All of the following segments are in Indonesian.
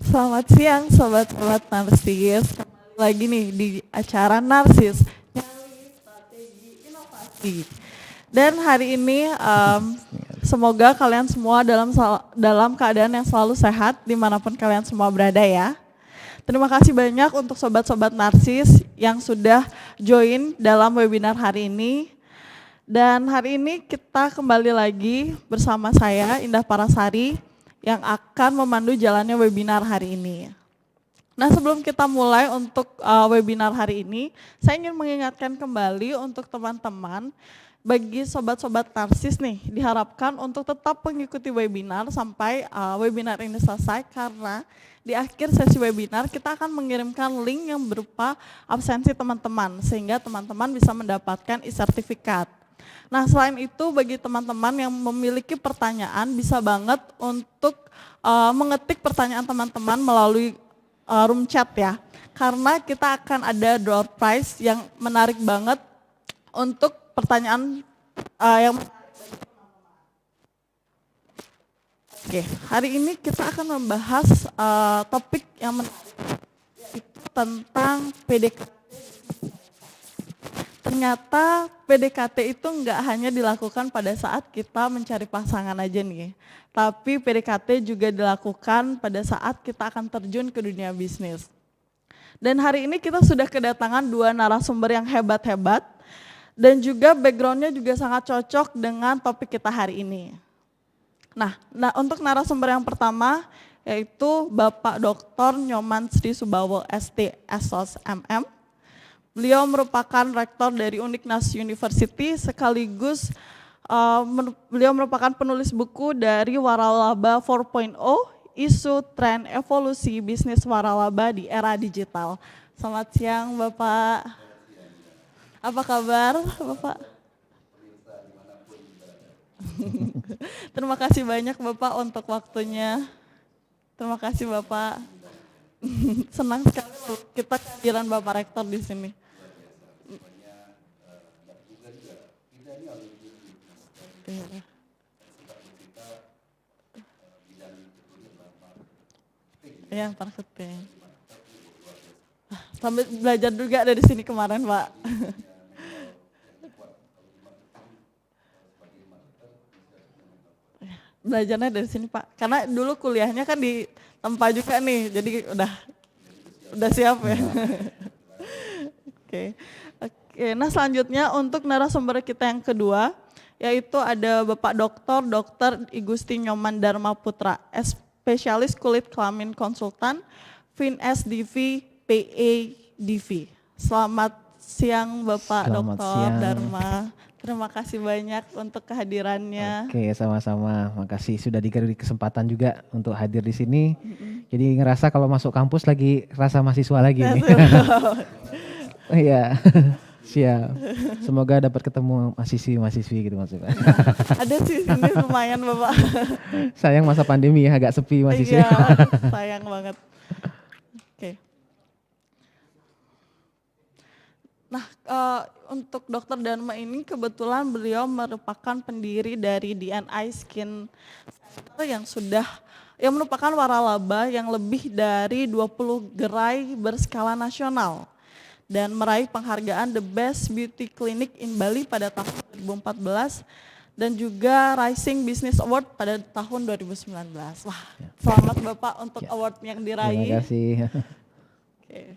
Selamat siang sobat-sobat Narsis. Kembali lagi nih di acara Narsis, Nyali Strategi Inovasi. Dan hari ini semoga kalian semua dalam keadaan yang selalu sehat dimanapun kalian semua berada ya. Terima kasih banyak untuk sobat-sobat Narsis yang sudah join dalam webinar hari ini. Dan hari ini kita kembali lagi bersama saya Indah Parasari yang akan memandu jalannya webinar hari ini. Nah, sebelum kita mulai untuk webinar hari ini, saya ingin mengingatkan kembali untuk teman-teman, bagi sobat-sobat Narsis nih, diharapkan untuk tetap mengikuti webinar sampai webinar ini selesai, karena di akhir sesi webinar kita akan mengirimkan link yang berupa absensi teman-teman, sehingga teman-teman bisa mendapatkan e-sertifikat. Nah, selain itu bagi teman-teman yang memiliki pertanyaan bisa banget untuk mengetik pertanyaan teman-teman melalui room chat ya. Karena kita akan ada door prize yang menarik banget untuk pertanyaan yang Oke, hari ini kita akan membahas topik yang menarik, yaitu tentang PDKT. Ternyata PDKT itu enggak hanya dilakukan pada saat kita mencari pasangan aja nih, tapi PDKT juga dilakukan pada saat kita akan terjun ke dunia bisnis. Dan hari ini kita sudah kedatangan dua narasumber yang hebat-hebat, dan juga backgroundnya juga sangat cocok dengan topik kita hari ini. Nah untuk narasumber yang pertama, yaitu Bapak Dr. Nyoman Sri Subawo ST Sos MM. Beliau merupakan rektor dari Uniknas University, sekaligus beliau merupakan penulis buku dari Waralaba 4.0, isu tren evolusi bisnis waralaba di era digital. Selamat siang Bapak. Apa kabar Bapak? Terima kasih banyak Bapak untuk waktunya. Terima kasih Bapak. Senang sekali kita kehadiran Bapak Rektor di sini. Ya, marketing. Sambil belajar juga dari sini kemarin, Pak. Belajarnya dari sini, Pak. Karena dulu kuliahnya kan di Tempa juga nih, jadi udah siap ya. Oke. Nah selanjutnya untuk narasumber kita yang kedua, yaitu ada Bapak Dr. Igusti Nyoman Dharma Putra, spesialis kulit kelamin konsultan, FinSDV PADV. Selamat siang Bapak Dr. Dharma. Terima kasih banyak untuk kehadirannya. Oke, sama-sama. Makasih sudah diberi kesempatan juga untuk hadir di sini. Jadi ngerasa kalau masuk kampus lagi rasa mahasiswa lagi nih. Iya. Siap. Semoga dapat ketemu mahasiswi-mahasiswi gitu maksudnya. Ada sih sini lumayan Bapak. Sayang masa pandemi ya, agak sepi mahasiswi. Iya, sayang banget. Oke. Nah, untuk Dr. Dharma ini kebetulan beliau merupakan pendiri dari DNI Skin Center yang merupakan waralaba yang lebih dari 20 gerai berskala nasional dan meraih penghargaan The Best Beauty Clinic in Bali pada tahun 2014 dan juga Rising Business Award pada tahun 2019. Wah, selamat Bapak untuk award yang diraih. Terima kasih. Oke.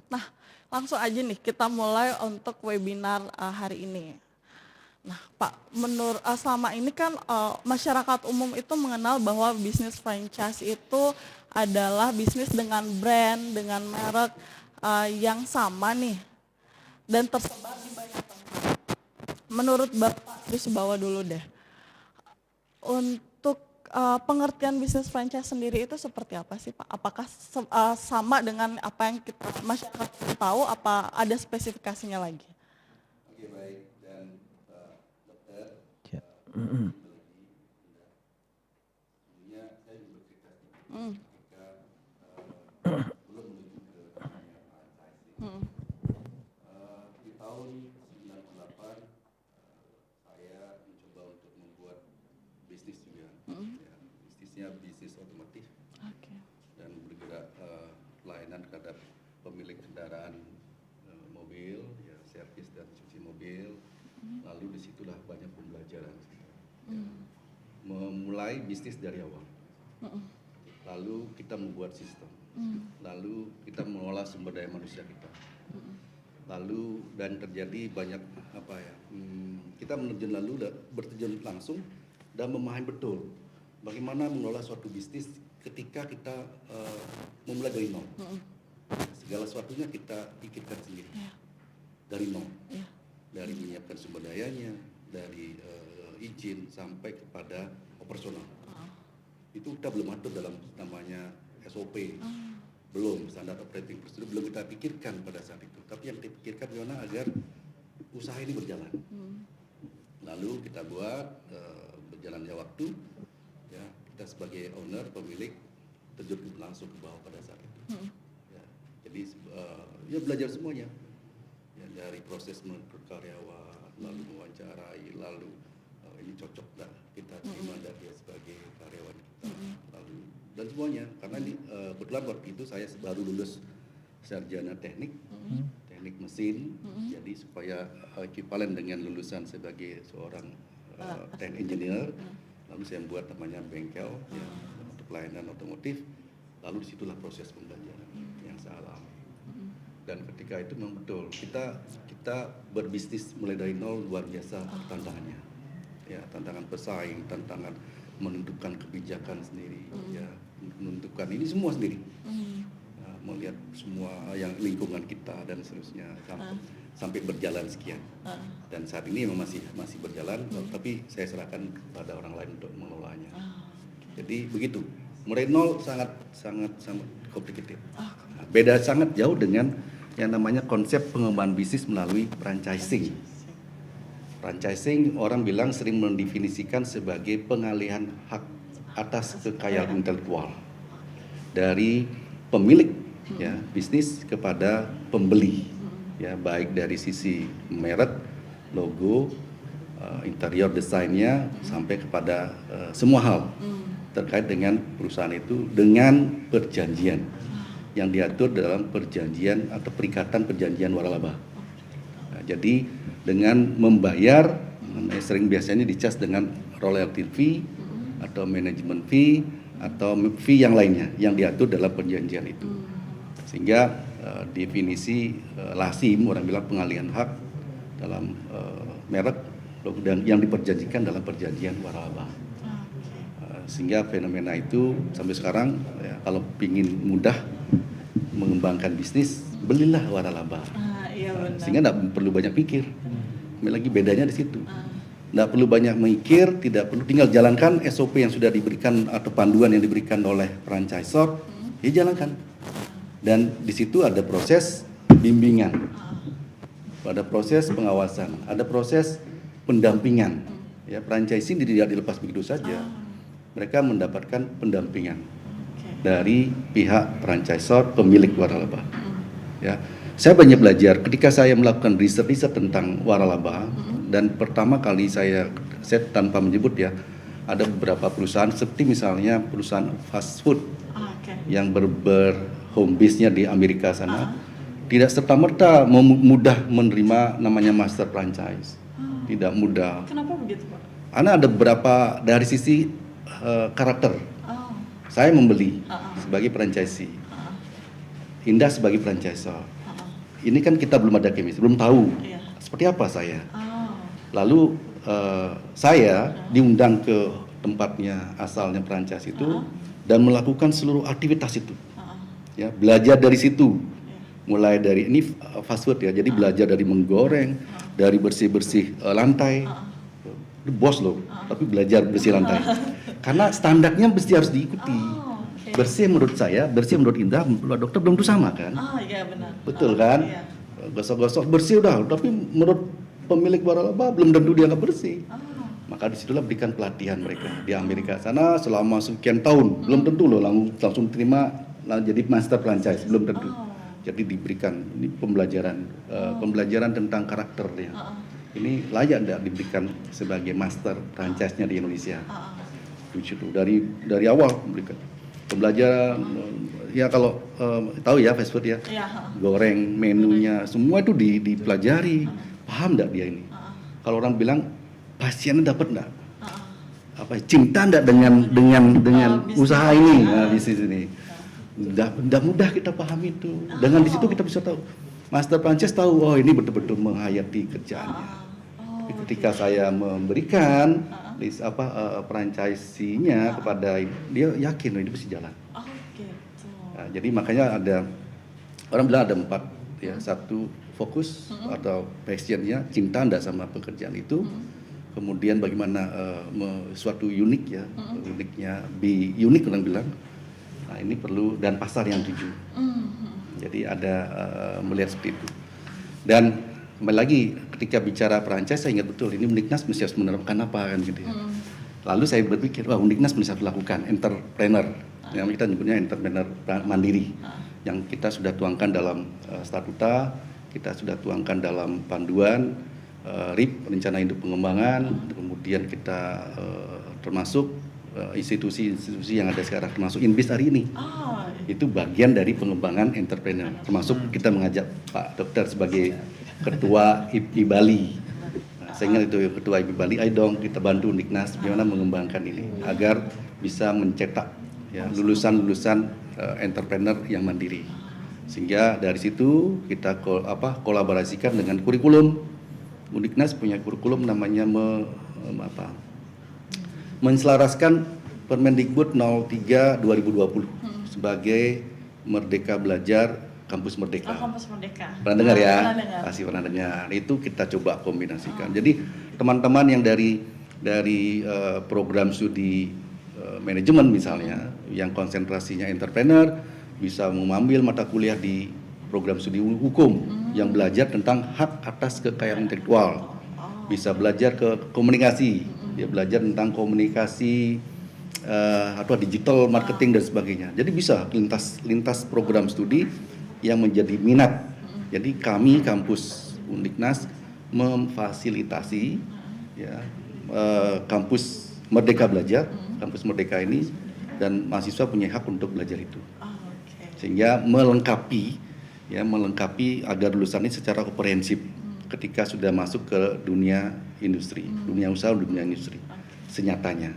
Nah, langsung aja nih kita mulai untuk webinar hari ini. Nah, Pak, selama ini kan masyarakat umum itu mengenal bahwa bisnis franchise itu adalah bisnis dengan brand, dengan merek yang sama nih, dan tersebar di banyak tempat. Menurut Bapak, terus bawa dulu deh, untuk pengertian bisnis franchise sendiri itu seperti apa sih Pak? Apakah sama dengan apa yang masyarakat tahu, apa ada spesifikasinya lagi? Oke, baik. Dan dokter, sebelumnya saya juga cerita ketika belum menuju ke dunia franchising. Di tahun 98 saya mencoba bisnis otomotif Oke. dan bergerak pelayanan terhadap pemilik kendaraan mobil, ya, servis dan cuci mobil. Lalu disitulah banyak pembelajaran. Memulai bisnis dari awal. Lalu kita membuat sistem. Lalu kita mengolah sumber daya manusia kita. Lalu dan terjadi banyak kita berterjun langsung dan memahami betul bagaimana mengelola suatu bisnis ketika kita memulai dari nol. Segala sesuatunya kita pikirkan sendiri dari nol, dari menyiapkan sumber dayanya, dari izin sampai kepada operasional. Itu kita belum atur dalam namanya SOP. Belum, standar operating procedure belum kita pikirkan pada saat itu. Tapi yang kita pikirkan bagaimana agar usaha ini berjalan. Lalu kita buat berjalannya waktu, ya, kita sebagai owner, pemilik terjun langsung ke bawah pada saat itu. Ya, jadi ya belajar semuanya, ya, dari proses merekrut karyawan, lalu mewawancarai, lalu ini cocok nggak kita terima dia sebagai karyawan kita, lalu dan semuanya. Karena ini kebetulan waktu itu saya baru lulus sarjana teknik mesin, jadi supaya ekivalen dengan lulusan sebagai seorang teknik engineer, lalu saya buat namanya bengkel, ya, untuk pelayanan otomotif. Lalu disitulah proses pembelajaran yang saya alami. Dan ketika itu memang betul kita berbisnis mulai dari nol luar biasa tantangannya, ya, tantangan pesaing, tantangan menentukan kebijakan sendiri, ya, menentukan ini semua sendiri. Melihat semua yang lingkungan kita dan seterusnya sampai berjalan sekian. Dan saat ini memang masih berjalan, tapi saya serahkan pada orang lain untuk mengelolanya. Jadi begitu. Mulai nol sangat complicated. Beda sangat jauh dengan yang namanya konsep pengembangan bisnis melalui franchising. Franchising orang bilang sering mendefinisikan sebagai pengalihan hak atas kekayaan intelektual dari pemilik, ya, bisnis kepada pembeli, ya, baik dari sisi merek, logo, interior desainnya sampai kepada semua hal terkait dengan perusahaan itu dengan perjanjian yang diatur dalam perjanjian atau perikatan perjanjian waralaba. Nah, jadi dengan membayar, biasanya dicas dengan royalty fee atau management fee atau fee yang lainnya yang diatur dalam perjanjian itu. Sehingga definisi LASIM orang bilang pengalihan hak dalam merek dan yang diperjanjikan dalam perjanjian waralaba. Sehingga fenomena itu sampai sekarang, ya, kalau ingin mudah mengembangkan bisnis, belilah waralaba. Iya benar. Sehingga tidak perlu banyak pikir. Lagi bedanya di situ. Tidak perlu banyak mikir, tidak perlu, tinggal jalankan SOP yang sudah diberikan atau panduan yang diberikan oleh franchisor, ya jalankan. Dan di situ ada proses bimbingan, ada proses pengawasan, ada proses pendampingan. Ya, franchising tidak dilepas begitu saja. Mereka mendapatkan pendampingan dari pihak franchisor pemilik waralaba. Ya, saya banyak belajar ketika saya melakukan riset tentang waralaba. Dan pertama kali saya tanpa menyebut, ya, ada beberapa perusahaan seperti misalnya perusahaan fast food yang home base-nya di Amerika sana, tidak serta-merta mudah menerima namanya master franchise. Tidak mudah. Kenapa begitu, Pak? Karena ada beberapa dari sisi karakter. Saya membeli sebagai franchisee, Indah sebagai franchisor. Ini kan kita belum ada chemistry, belum tahu seperti apa saya. Lalu saya diundang ke tempatnya asalnya franchise itu dan melakukan seluruh aktivitas itu. Ya, belajar dari situ. Mulai dari ini fast food, ya, jadi belajar dari menggoreng, dari bersih-bersih lantai. Bos loh, tapi belajar bersih lantai. Karena standarnya mesti harus diikuti. Bersih menurut saya, bersih menurut Indah, menurut dokter belum tentu sama kan? Iya benar. Betul kan? Iya. Gosok-gosok bersih udah, tapi menurut pemilik waralaba belum tentu dia nggak bersih. Maka disitulah berikan pelatihan mereka di Amerika sana selama sekian tahun. Belum tentu loh langsung terima jadi master franchise, belum tentu. Jadi diberikan ini pembelajaran tentang karakternya. Ini layak tidak diberikan sebagai master franchise-nya di Indonesia. di situ dari awal memberikan pembelajaran. Ya kalau tahu ya fast food ya, goreng menunya semua itu dipelajari. Paham enggak dia ini? Kalau orang bilang pasiennya dapat enggak? Cinta enggak dengan usaha ini, bisnis ini. Udah mudah kita pahami itu. Dengan di situ kita bisa tahu. Master franchise tahu, oh ini betul-betul menghayati kerjaannya. Ketika saya memberikan list franchise-nya kepada dia, yakin ini pasti jalan. Nah, jadi makanya ada orang bilang ada 4 ya. 1 fokus atau passionnya, cinta enggak sama pekerjaan itu. Kemudian bagaimana suatu unik ya, uniknya unik orang bilang. Nah ini perlu, dan pasar yang tuju. Jadi ada melihat seperti itu. Dan kembali lagi ketika bicara franchise saya ingat betul ini Undiknas mesti harus menerapkan apa kan gitu ya. Lalu saya berpikir wah Undiknas mesti harus lakukan entrepreneur. Yang kita nyebutnya entrepreneur mandiri. Yang kita sudah tuangkan dalam statuta, kita sudah tuangkan dalam panduan RIP, rencana induk pengembangan, kemudian kita termasuk institusi-institusi yang ada sekarang, termasuk INBIS hari ini. Itu bagian dari pengembangan entrepreneur. Termasuk kita mengajak Pak Dokter sebagai Ketua IPI Bali. Nah, saya ingat itu Ketua IPI Bali, ayo dong kita bantu Undiknas bagaimana mengembangkan ini agar bisa mencetak ya, lulusan-lulusan entrepreneur yang mandiri. Sehingga dari situ kita kolaborasikan dengan kurikulum. Undiknas punya kurikulum namanya menselaraskan Permendikbud 03 2020 sebagai Merdeka Belajar Kampus Merdeka. Kampus Merdeka. Pernah dengar ya? Pernah dengar. Pasti pernah dengar. Itu kita coba kombinasikan. Jadi teman-teman yang dari program studi manajemen misalnya, yang konsentrasinya entrepreneur, bisa mengambil mata kuliah di program studi hukum yang belajar tentang hak atas kekayaan intelektual. Bisa belajar ke komunikasi, dia belajar tentang komunikasi atau digital marketing dan sebagainya. Jadi bisa lintas program studi yang menjadi minat. Jadi kami kampus Undiknas memfasilitasi ya, kampus Merdeka Belajar, kampus Merdeka ini, dan mahasiswa punya hak untuk belajar itu. Sehingga melengkapi agar lulusan ini secara komprehensif ketika sudah masuk ke dunia industri, dunia usaha, dunia industri senyatanya.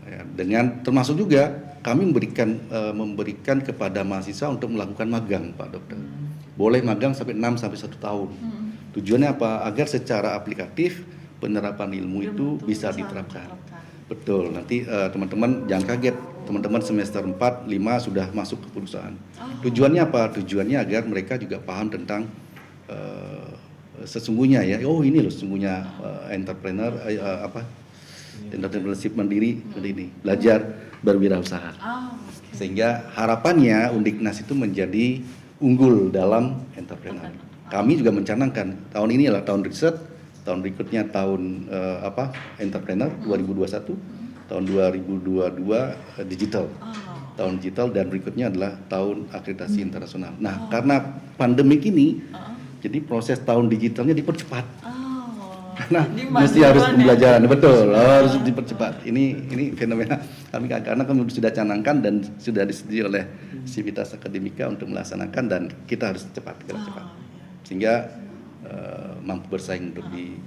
Ya, dengan termasuk juga kami memberikan kepada mahasiswa untuk melakukan magang, Pak Dokter. Boleh magang sampai 6 sampai 1 tahun. Tujuannya apa? Agar secara aplikatif penerapan ilmu itu bisa diterapkan. Betul. Nanti teman-teman jangan kaget. Teman-teman semester 4, 5 sudah masuk ke perusahaan. Tujuannya apa? Tujuannya agar mereka juga paham tentang sesungguhnya ya. Oh, ini loh sesungguhnya entrepreneur entrepreneurship mandiri ini. Belajar berwirausaha. Sehingga harapannya Undiknas itu menjadi unggul dalam entrepreneur. Kami juga mencanangkan tahun ini adalah tahun riset, tahun berikutnya tahun entrepreneur 2021, tahun 2022 digital. Tahun digital, dan berikutnya adalah tahun akreditasi internasional. Nah, karena pandemik ini jadi proses tahun digitalnya dipercepat. Karena mesti harus pembelajaran, betul, harus dipercepat. Ini fenomena kami karena kami sudah canangkan dan sudah disetujui oleh Sivitas Akademika untuk melaksanakan, dan kita harus cepat. Sehingga mampu bersaing untuk di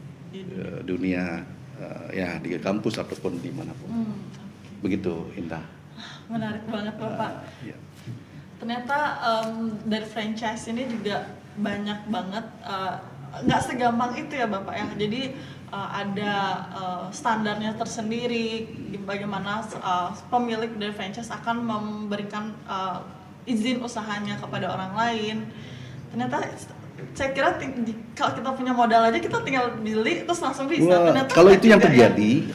dunia ya di kampus ataupun dimanapun. Begitu, Indah. Menarik banget Bapak. Ya. Ternyata dari franchise ini juga banyak banget, nggak segampang itu ya Bapak ya. Jadi ada standarnya tersendiri, bagaimana pemilik dari franchise akan memberikan izin usahanya kepada orang lain. Ternyata saya kira kalau kita punya modal aja kita tinggal beli terus langsung bisa. Kalau itu yang terjadi,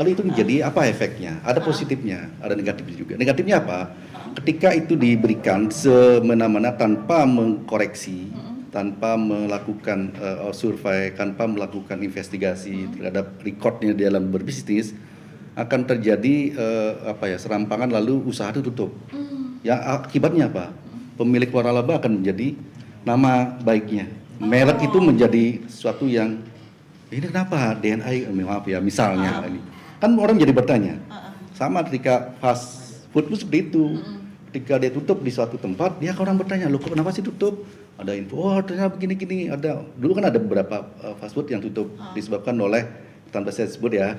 apa efeknya? Ada positifnya, ada negatifnya juga. Negatifnya apa? Ketika itu diberikan semena-mena tanpa mengkoreksi, tanpa melakukan survei, tanpa melakukan investigasi terhadap recordnya dalam berbisnis, akan terjadi serampangan, lalu usaha itu tutup. Ya akibatnya apa? Pemilik waralaba akan menjadi nama baiknya. Merek itu menjadi sesuatu yang ini kenapa DNA, maaf ya misalnya ini kan orang jadi bertanya, Sama ketika fast food pun seperti itu. Ketika dia tutup di suatu tempat, dia orang bertanya, loh kenapa sih tutup? Ada info, oh ternyata begini-gini. Dulu kan ada beberapa fast food yang tutup disebabkan oleh, tanpa saya sebut ya,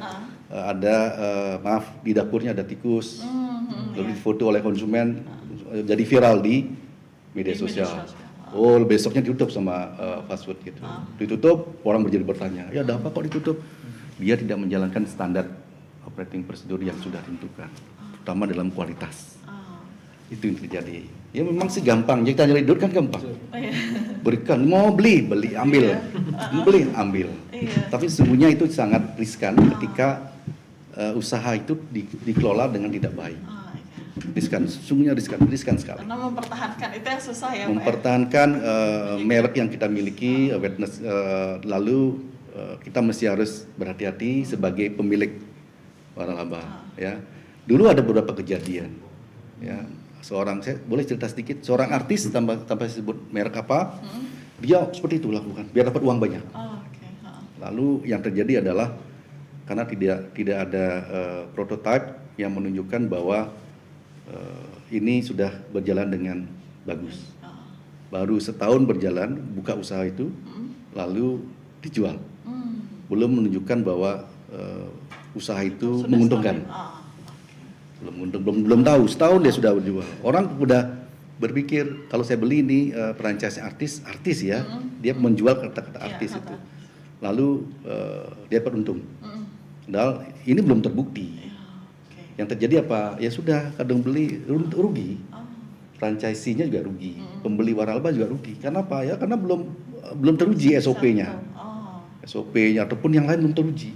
maaf, di dapurnya ada tikus, lalu difoto oleh konsumen, jadi viral di media sosial. Oh besoknya ditutup sama fast food gitu. Ditutup, orang menjadi bertanya, ya ada apa kok ditutup? Dia tidak menjalankan standar operating prosedur yang sudah ditentukan, terutama dalam kualitas. Itu yang terjadi. Ya memang sih gampang, jadi kita nyari duit kan gampang. Berikan, mau beli, ambil. Beli, ambil. Tapi sesungguhnya itu sangat riskan ketika usaha itu dikelola dengan tidak baik. Riskan, sesungguhnya riskan sekali. Karena mempertahankan itu yang susah ya, mempertahankan merek yang kita miliki, awareness, lalu kita mesti harus berhati-hati sebagai pemilik waralaba. Ya, dulu ada beberapa kejadian. Ya, saya boleh cerita sedikit. Seorang artis tanpa saya sebut merek apa, dia seperti itu lakukan, biar dapat uang banyak. Lalu yang terjadi adalah karena tidak ada prototipe yang menunjukkan bahwa ini sudah berjalan dengan bagus. Baru setahun berjalan buka usaha itu, lalu dijual. Belum menunjukkan bahwa usaha itu menguntungkan. Belum tahu, setahun dia sudah berjual. Orang udah berpikir kalau saya beli ini franchise artis ya, dia menjual kata-kata artis itu. Lalu dia beruntung. Padahal ini belum terbukti. Yang terjadi apa? Ya sudah, kadang beli rugi. Franchisee-nya juga rugi. Pembeli waralaba juga rugi. Karena apa? Ya karena belum teruji SOP-nya. SOP-nya ataupun yang lain belum teruji.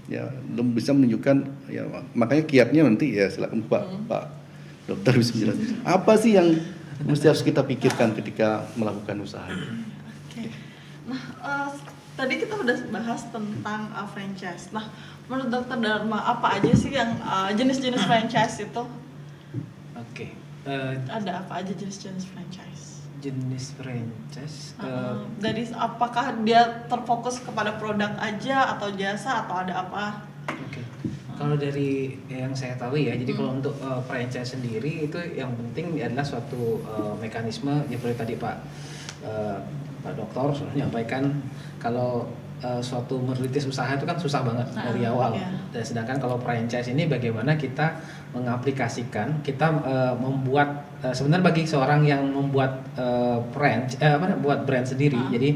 Ya, belum bisa menunjukkan, ya makanya kiatnya nanti ya silakan Pak Dokter bisa menjelaskan. Apa sih yang mesti harus kita pikirkan ketika melakukan usaha? Nah, tadi kita udah bahas tentang franchise. Nah, menurut Dokter Dharma, apa aja sih yang jenis-jenis franchise itu? Ada apa aja jenis-jenis franchise? Jenis franchise dari apakah dia terfokus kepada produk aja atau jasa atau ada apa? Kalau dari yang saya tahu ya, jadi kalau untuk franchise sendiri itu yang penting adalah suatu mekanisme yang seperti tadi Pak Dokter sudah menyampaikan, kalau suatu merintis usaha itu kan susah banget dari awal. Dan sedangkan kalau franchise ini bagaimana kita mengaplikasikan, kita membuat sebenarnya bagi seorang yang membuat buat brand sendiri. Jadi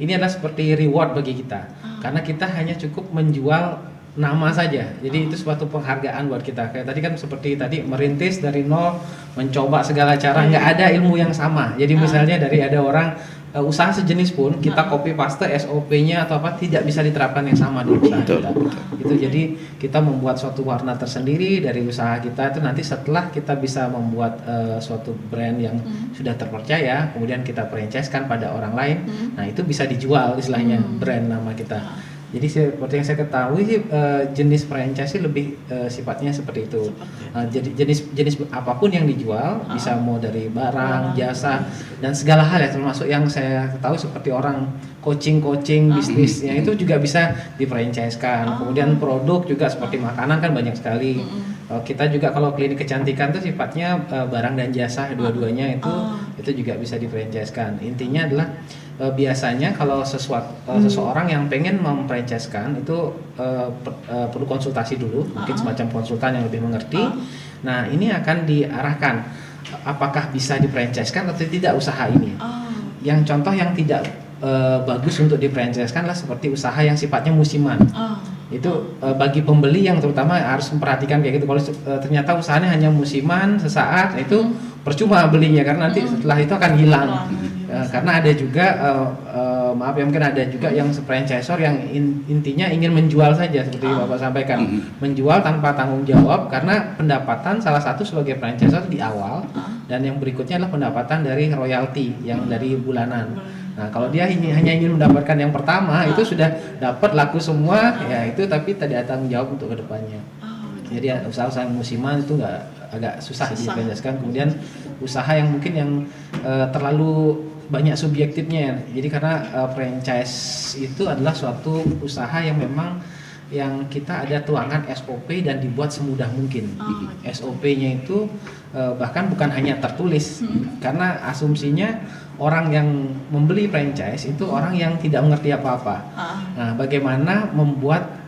ini adalah seperti reward bagi kita. Karena kita hanya cukup menjual nama saja. Jadi itu suatu penghargaan buat kita. Kayak tadi kan seperti tadi merintis dari nol, mencoba segala cara, nggak ada ilmu yang sama. Jadi misalnya dari ada orang usaha sejenis pun kita copy paste SOP-nya atau apa tidak bisa diterapkan yang sama di usaha kita. Itu jadi kita membuat suatu warna tersendiri dari usaha kita itu nanti setelah kita bisa membuat suatu brand yang sudah terpercaya, kemudian kita franchise-kan pada orang lain. Nah, itu bisa dijual istilahnya brand nama kita. Jadi seperti yang saya ketahui sih jenis franchise lebih sifatnya seperti itu. Jadi jenis apapun yang dijual bisa mau dari barang, jasa dan segala hal ya, termasuk yang saya tahu seperti orang coaching bisnisnya itu juga bisa di-franchise-kan. Kemudian produk juga seperti makanan kan banyak sekali. Kita juga kalau klinik kecantikan itu sifatnya barang dan jasa dua-duanya itu juga bisa di-franchise-kan. Intinya adalah biasanya kalau seseorang yang pengen memfranchise-kan itu perlu konsultasi dulu, mungkin semacam konsultan yang lebih mengerti. Nah, ini akan diarahkan apakah bisa di-franchise-kan atau tidak usaha ini. Yang contoh yang tidak bagus untuk di-franchise-kan lah seperti usaha yang sifatnya musiman. Itu bagi pembeli yang terutama harus memperhatikan kayak gitu. Kalau ternyata usahanya hanya musiman sesaat, itu percuma belinya karena nanti setelah itu akan hilang. Karena ada juga maaf ya, mungkin ada juga yang franchisor yang intinya ingin menjual saja seperti Bapak sampaikan, menjual tanpa tanggung jawab, karena pendapatan salah satu sebagai franchisor di awal dan yang berikutnya adalah pendapatan dari royalti yang dari bulanan. Nah, kalau dia hanya ingin mendapatkan yang pertama itu sudah dapat laku semua ya itu, tapi tidak ada tanggung jawab untuk kedepannya. Jadi usaha-usaha musiman itu agak susah difranchise-kan. Kemudian usaha yang mungkin yang terlalu banyak subjektifnya ya. Jadi karena franchise itu adalah suatu usaha yang memang yang kita ada tuangan SOP dan dibuat semudah mungkin. SOP-nya itu bahkan bukan hanya tertulis, karena asumsinya orang yang membeli franchise itu orang yang tidak mengerti apa-apa. Nah, bagaimana membuat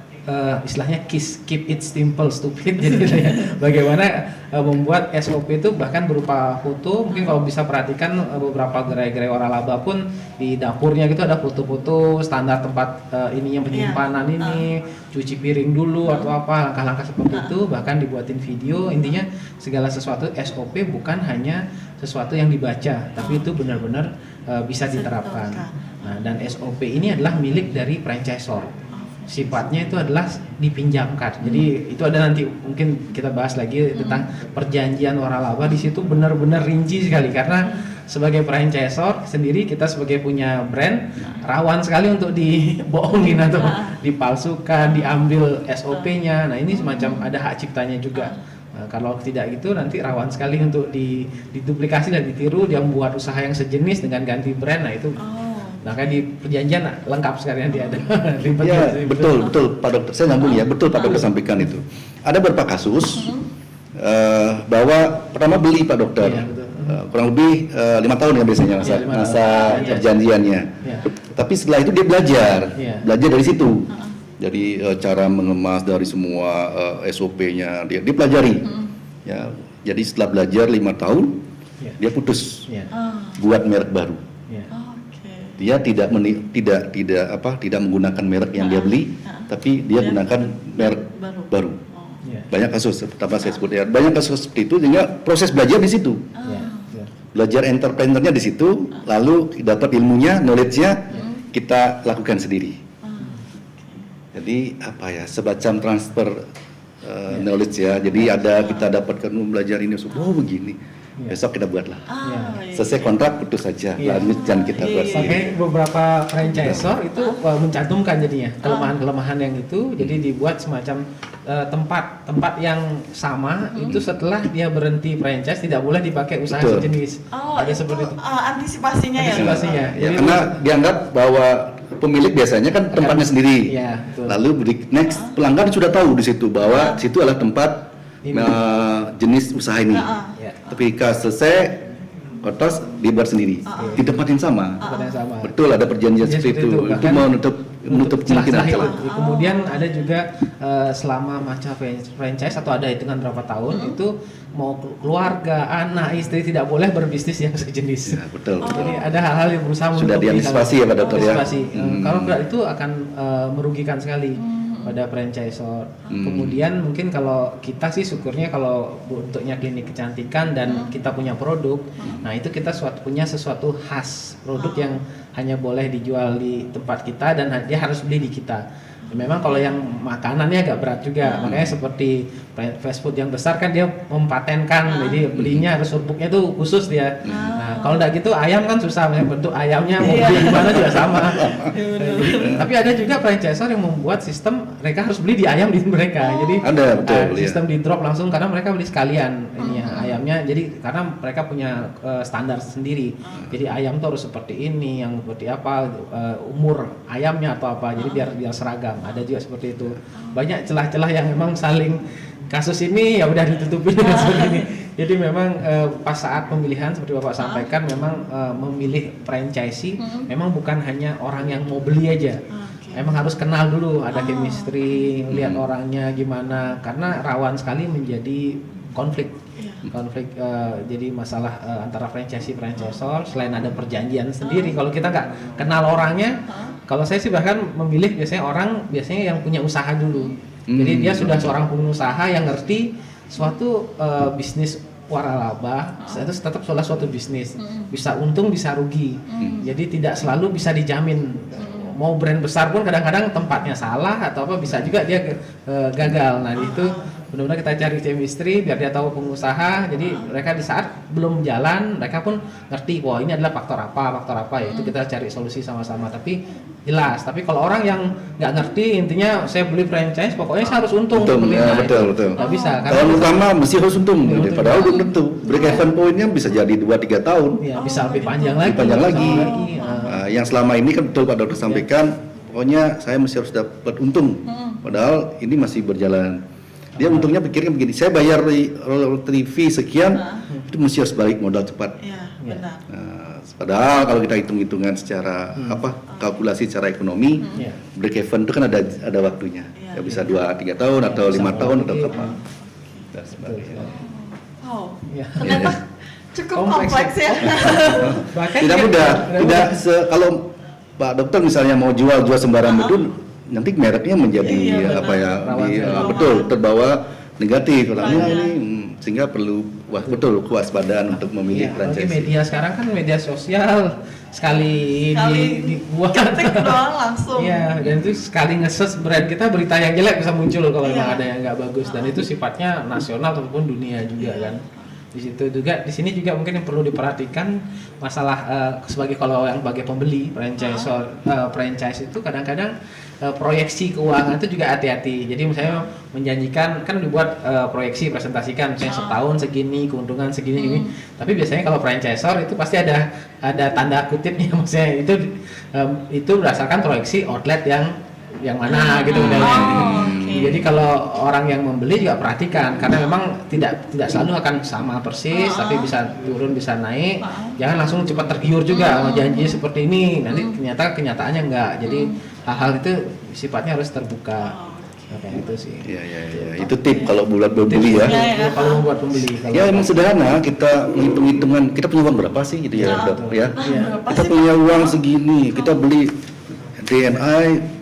istilahnya keep it simple stupid, jadi bagaimana membuat SOP itu bahkan berupa foto. Mungkin kalau bisa perhatikan beberapa gerai-gerai waralaba pun di dapurnya gitu ada foto-foto standar tempat ininya penyimpanan ini, cuci piring dulu atau apa, langkah-langkah seperti itu, bahkan dibuatin video. Intinya segala sesuatu SOP bukan hanya sesuatu yang dibaca, tapi itu benar-benar bisa diterapkan. Nah, dan SOP ini adalah milik dari franchisor. Sifatnya itu adalah dipinjamkan. Jadi itu ada nanti mungkin kita bahas lagi tentang perjanjian waralaba. Di situ benar-benar rinci sekali, karena sebagai franchisor sendiri kita sebagai punya brand rawan sekali untuk dibohongin atau dipalsukan, diambil SOP-nya. Nah, ini semacam ada hak ciptanya juga. Nah, kalau tidak gitu nanti rawan sekali untuk diduplikasi dan ditiru. Dia membuat usaha yang sejenis dengan ganti brand. Nah, itu nah, kayak di perjanjian lengkap sekali nanti ada. Ya, betul Pak Dokter. Saya nyambung ya, betul Pak Dokter sampaikan itu. Ada beberapa kasus bahwa pertama beli Pak Dokter, kurang lebih 5 tahun ya biasanya masa perjanjiannya. Tapi setelah itu dia belajar dari situ. Jadi cara mengemas dari semua SOP-nya dia pelajari. Ya, jadi setelah belajar 5 tahun, dia putus buat merek baru. Dia tidak menggunakan merek yang dia beli, tapi dia gunakan merek baru. Banyak kasus, pertama saya sebut ya, banyak kasus seperti itu, sehingga proses belajar di situ. Belajar entrepreneurnya di situ, lalu dapat ilmunya, knowledge-nya, kita lakukan sendiri. Jadi apa ya, semacam transfer knowledge ya. Jadi kita dapatkan belajar ini, oh begini. Besok kita buatlah. Selesai kontrak putus saja, lalu jangan kita buat. Sampai beberapa franchisor itu mencantumkan jadinya kelemahan-kelemahan yang itu, jadi dibuat semacam tempat yang sama itu setelah dia berhenti franchise tidak boleh dipakai usaha sejenis. Ada seperti itu. Antisipasinya ya. Ya, karena dianggap bahwa pemilik biasanya kan tempatnya sendiri. Lalu next pelanggan sudah tahu di situ bahwa situ adalah tempat jenis usaha ini. Tapi ketika selesai kontrak dibuat sendiri di tempat yang sama. Betul, ada perjanjian seperti itu. Itu menutup kemungkinan. Kemudian ada juga selama masa franchise atau ada hitungan berapa tahun itu mau keluarga, anak, istri tidak boleh berbisnis yang sejenis. Ya, betul. Jadi ada hal-hal yang berusaha sudah diantisipasi ya Pak Dokter ya. Kalau enggak itu akan merugikan sekali pada franchisor. Kemudian mungkin kalau kita sih syukurnya kalau bentuknya klinik kecantikan dan kita punya produk, nah itu kita punya sesuatu khas produk yang hanya boleh dijual di tempat kita dan dia harus beli di kita. Memang kalau yang makanannya agak berat juga, makanya seperti fast food yang besar kan dia mempatenkan, jadi belinya harus serbuknya tuh khusus dia. Nah, kalau enggak gitu ayam kan susah, bentuk ayamnya mau beli gimana juga sama. Tapi ada juga franchisor yang membuat sistem mereka harus beli di ayam di mereka, jadi ada sistem di drop langsung karena mereka beli sekalian ayamnya, jadi karena mereka punya standar sendiri. Jadi ayam tuh harus seperti ini, yang seperti apa, umur ayamnya atau apa, jadi biar seragam. Ada juga seperti itu. Banyak celah-celah yang memang saling kasus ini ya udah ditutupin seperti ini. Jadi memang pas saat pemilihan seperti Bapak sampaikan memang memilih franchisee memang bukan hanya orang yang mau beli aja. Memang harus kenal dulu, ada chemistry, lihat orangnya gimana, karena rawan sekali menjadi konflik. Jadi masalah antara franchisor selain ada perjanjian sendiri, kalau kita nggak kenal orangnya, kalau saya sih bahkan memilih biasanya yang punya usaha dulu. Jadi dia sudah seorang pengusaha yang ngerti suatu bisnis waralaba, itu tetap suatu bisnis, bisa untung bisa rugi, jadi tidak selalu bisa dijamin. Mau brand besar pun kadang-kadang tempatnya salah atau apa bisa juga dia gagal. Nah itu benar-benar kita cari chemistry biar dia tahu pengusaha, jadi mereka di saat belum jalan mereka pun ngerti wah ini adalah faktor apa ya, itu kita cari solusi sama-sama tapi jelas. Tapi kalau orang yang nggak ngerti, intinya saya beli franchise pokoknya saya harus untung, ya, betul nggak bisa kalau utama mesti harus untung, padahal belum tentu break even point-nya bisa jadi 2-3 tahun ya, bisa lebih panjang lagi. Yang selama ini kan betul Pak Dokter sampaikan pokoknya saya harus dapat untung. Padahal ini masih berjalan. Dia untungnya pikirnya begini, saya bayar royalty fee sekian, itu mesti harus balik modal cepat. Iya, benar. Nah, padahal kalau kita hitung-hitungan secara kalkulasi secara ekonomi, break even itu kan ada waktunya. Ya bisa 2-3 tahun atau 5 tahun atau apa. Dan sebagainya. Wow, Ya. ternyata cukup kompleks ya. Bahkan Tidak juga- mudah. Kalau Pak Dokter misalnya mau jual sembarang itu, nanti mereknya menjadi Iya, apa ya? Rawan sekali. Betul, terbawa negatif. Orangnya ini sehingga perlu betul kewaspadaan untuk memilih Iya, apalagi franchise. media sekarang kan media sosial sekali dibuat ketik doang langsung. Iya, dan itu sekali nge-search brand kita, berita yang jelek bisa muncul kalau Iya. memang ada yang nggak bagus, dan itu sifatnya nasional ataupun dunia juga kan. Di situ juga, di sini juga mungkin yang perlu diperhatikan masalah sebagai kalau yang sebagai pembeli franchise itu kadang-kadang proyeksi keuangan itu juga hati-hati. Jadi misalnya menjanjikan kan dibuat proyeksi presentasikan misalnya setahun segini keuntungan segini gini. Tapi biasanya kalau franchisor itu pasti ada tanda kutipnya, maksudnya itu berdasarkan proyeksi outlet yang mana gitu modelnya. Jadi kalau orang yang membeli juga perhatikan, karena memang tidak selalu akan sama persis, tapi bisa turun bisa naik. Jangan langsung cepat tergiur juga janji seperti ini, nanti kenyataannya enggak. Jadi hal-hal itu sifatnya harus terbuka. Kayak itu sih. Iya. Itu tip kalau buat beli ya. Kalau membuat pembeli. Ya emang sederhana, kita hitung-hitungan, kita punya uang berapa sih gitu ya, Dok, ya. Berapa Kita sih, punya uang segini, kita beli DNI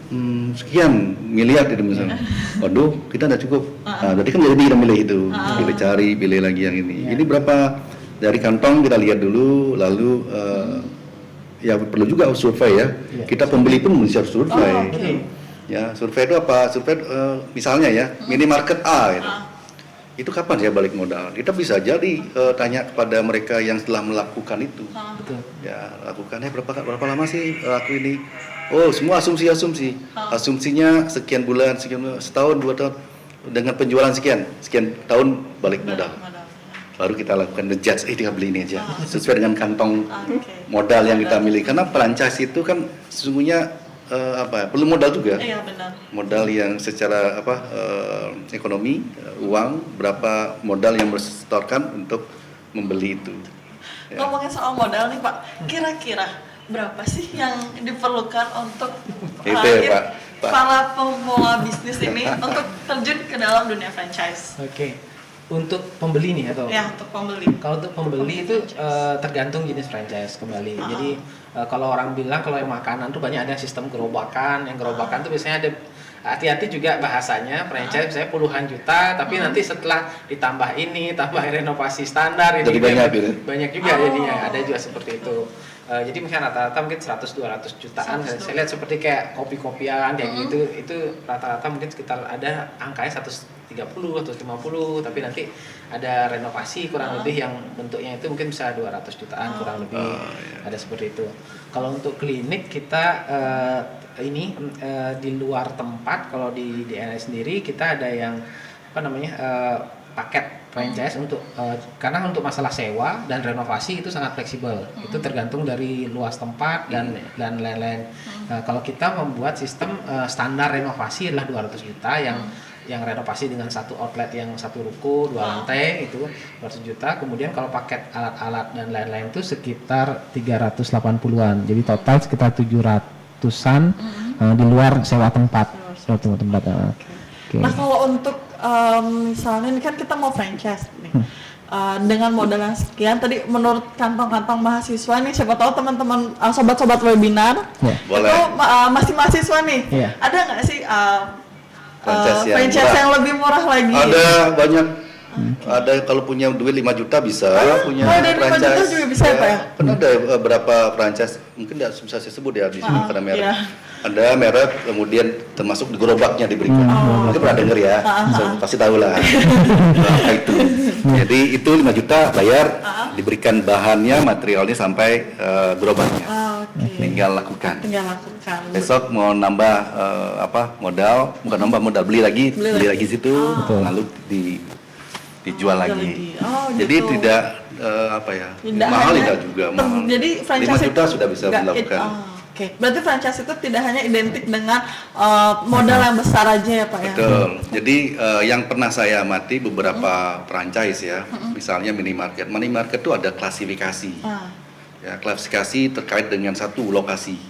sekian miliar itu misalnya. Waduh, kita nggak cukup. Nah, berarti kan jadi kita milih itu, pilih lagi yang ini. Ini berapa dari kantong kita lihat dulu, lalu ya perlu juga survei ya. Kita pembeli pun mesti harus survei. Ya, survei itu apa? Survei misalnya ya, minimarket A gitu. Itu kapan ya balik modal? Kita bisa jadi tanya kepada mereka yang telah melakukan itu. Betul. Ya, lakukannya berapa lama sih laku ini? Oh, semua asumsi. Asumsinya sekian bulan, setahun, 2 tahun dengan penjualan sekian tahun balik modal. Baru kita lakukan the judge, kita beli ini aja sesuai dengan kantong modal yang kita miliki. Karena franchise itu kan sesungguhnya perlu modal juga. Iya, benar. Modal yang secara ekonomi, uang, berapa modal yang bersetorkan untuk membeli itu. Ya. Ngomongin soal modal nih Pak, kira-kira berapa sih yang diperlukan untuk Itu ya, Pak. para pemula bisnis ini untuk terjun ke dalam dunia franchise? Oke. Untuk pembeli nih atau? Ya, untuk pembeli. Kalau untuk pembeli itu tergantung jenis franchise kembali. Jadi kalau orang bilang kalau yang makanan tuh banyak ada sistem gerobakan. Yang gerobakan tuh biasanya ada, hati-hati juga bahasanya, franchise misalnya puluhan juta, tapi nanti setelah ditambah ini, tambah renovasi standar ini Jadi banyak juga jadinya. Ada juga seperti itu. Jadi misalnya rata-rata mungkin 100-200 jutaan. Saya lihat seperti kayak kopi-kopian kayak gitu, itu rata-rata mungkin sekitar ada angkanya 130 atau 50, tapi nanti ada renovasi kurang lebih yang bentuknya itu mungkin bisa 200 jutaan kurang lebih. Ada seperti itu. Kalau untuk klinik kita di luar tempat, kalau di DNI sendiri kita ada yang paket franchise untuk karena untuk masalah sewa dan renovasi itu sangat fleksibel. Itu tergantung dari luas tempat dan lain-lain. Kalau kita membuat sistem standar renovasi adalah 200 juta yang renovasi dengan satu outlet yang satu ruko 2 lantai itu 200 juta. Kemudian kalau paket alat-alat dan lain-lain itu sekitar 380-an. Jadi total sekitar 700-an di luar sewa tempat. Nah, kalau untuk misalnya ini kan kita mau franchise nih. Dengan modal yang sekian tadi menurut kantong-kantong mahasiswa nih, siapa tahu teman-teman sobat-sobat webinar Boleh. itu masih mahasiswa nih. Ada nggak sih franchise yang lebih murah lagi? Ada banyak. Ada kalau punya duit 5 juta bisa punya dari 5 juta juga bisa ya, Pak ya? Kan ada beberapa franchise, mungkin tidak bisa saya sebut ya di sini karena merek. Iya. Ada merek kemudian termasuk di gerobaknya diberikan. Mungkin pernah dengar ya, saya pasti tahu lah. Nah, itu. Jadi itu 5 juta bayar, diberikan bahannya, materialnya sampai gerobaknya. Tinggal lakukan. Besok mau nambah modal, bukan nambah modal, beli lagi situ, lalu dijual lagi. Jadi gitu. tidak mahal tidak juga mahal. Jadi franchise 5 juta sudah bisa dilakukan. Oke, berarti franchise itu tidak hanya identik dengan modal yang besar aja ya Pak ya? Betul. Jadi yang pernah saya amati beberapa franchise ya, misalnya minimarket. Minimarket itu ada klasifikasi. Ya, klasifikasi terkait dengan satu lokasi.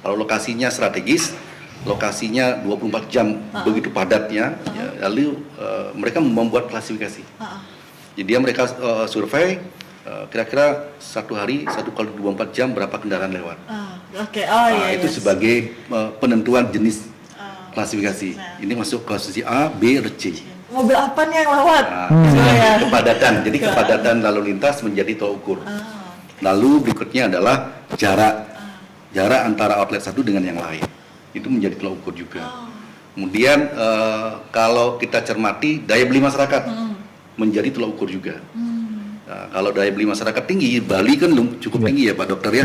Kalau lokasinya strategis, lokasinya 24 jam begitu padatnya, ya, lalu mereka membuat klasifikasi. Jadi mereka survei kira-kira satu hari 1 kali 24 jam berapa kendaraan lewat. Itu sebagai penentuan jenis klasifikasi. Ini masuk klasifikasi A, B, atau C. Mobil apa nih yang lewat? Kepadatan. Jadi kepadatan lalu lintas menjadi tolak ukur. Lalu berikutnya adalah jarak antara outlet satu dengan yang lain. Itu menjadi tolak ukur juga. Kemudian kalau kita cermati daya beli masyarakat menjadi tolak ukur juga. Nah, kalau daya beli masyarakat tinggi, Bali kan cukup tinggi ya Pak Dokter ya.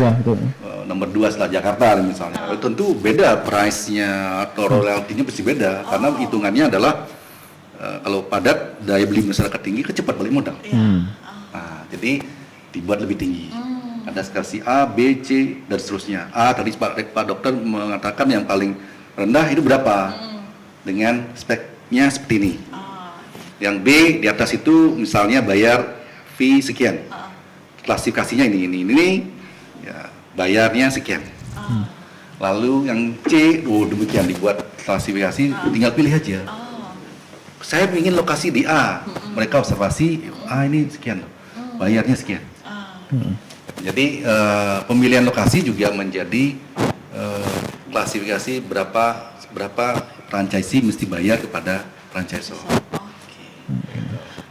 Nomor 2 setelah Jakarta misalnya. Tentu beda price-nya atau royalty-nya pasti beda karena hitungannya adalah kalau padat daya beli masyarakat tinggi cepat balik modal. Nah, jadi dibuat lebih tinggi. Ada skala A, B, C dan seterusnya. A tadi Pak Dokter mengatakan yang paling rendah itu berapa? Dengan speknya seperti ini. Yang B di atas itu misalnya bayar fee sekian, klasifikasinya ini, ya, bayarnya sekian. Lalu yang C, demikian dibuat klasifikasi, tinggal pilih aja. Saya ingin lokasi di A, mereka observasi, ini sekian, bayarnya sekian. Jadi pemilihan lokasi juga menjadi klasifikasi berapa franchisee mesti bayar kepada franchisor.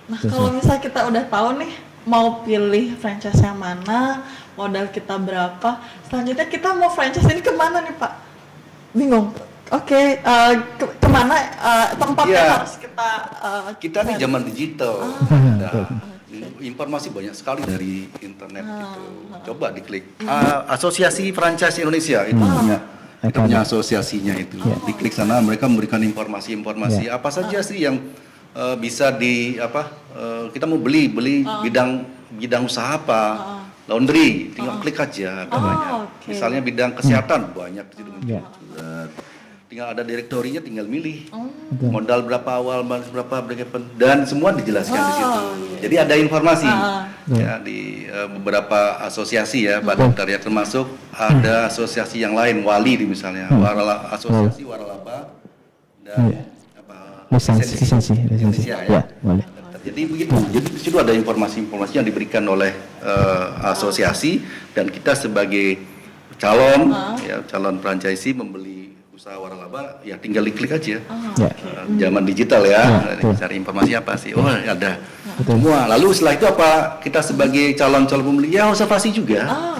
Nah kalau misalnya kita udah tahu nih mau pilih franchise yang mana, modal kita berapa, selanjutnya kita mau franchise ini kemana nih Pak? Bingung. Oke, kemana tempatnya harus kita? Kita nih zaman digital, informasi banyak sekali dari internet gitu. Coba diklik. Asosiasi Franchise Indonesia itu punya asosiasinya itu. Diklik sana mereka memberikan informasi apa saja sih yang bisa kita mau beli bidang usaha apa, laundry, tinggal klik aja banyak. Misalnya bidang kesehatan banyak di situ muncul. Tinggal ada direktorinya, tinggal milih modal berapa awal, berapa dan semua dijelaskan di situ. Jadi ada informasi ya di beberapa asosiasi ya Pak Dokter ya, termasuk ada asosiasi yang lain, Wali misalnya, asosiasi waralaba dan lisensi Indonesia ya. Boleh. Jadi begitu. Jadi di situ ada informasi-informasi yang diberikan oleh asosiasi dan kita sebagai calon franchisee membeli usaha waralaba ya tinggal diklik aja. Zaman digital ya. Cari informasi apa sih? Ada. Semua. Lalu setelah itu apa? Kita sebagai calon pembeli ya observasi juga.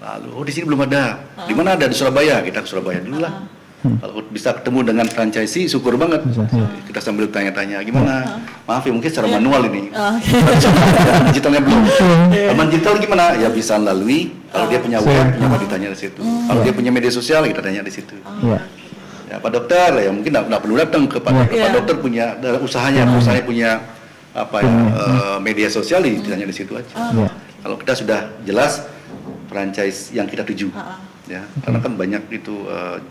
Lalu di sini belum ada. Di mana ada? Di Surabaya. Kita ke Surabaya dulu lah. Kalau bisa ketemu dengan franchisee, syukur banget. Kita sambil tanya-tanya, gimana? Maaf ya, mungkin secara manual ini. Digitalnya belum. Kalau digital gimana? Ya bisa melalui. Kalau dia punya web, ditanya di situ. Kalau dia punya media sosial, kita tanya di situ. Ya Pak Dokter, ya mungkin nggak perlu datang ke Pak Dokter. Pak Dokter punya usahanya punya media sosial, ditanya di situ aja. Kalau kita sudah jelas franchise yang kita tuju. Ya, karena kan banyak itu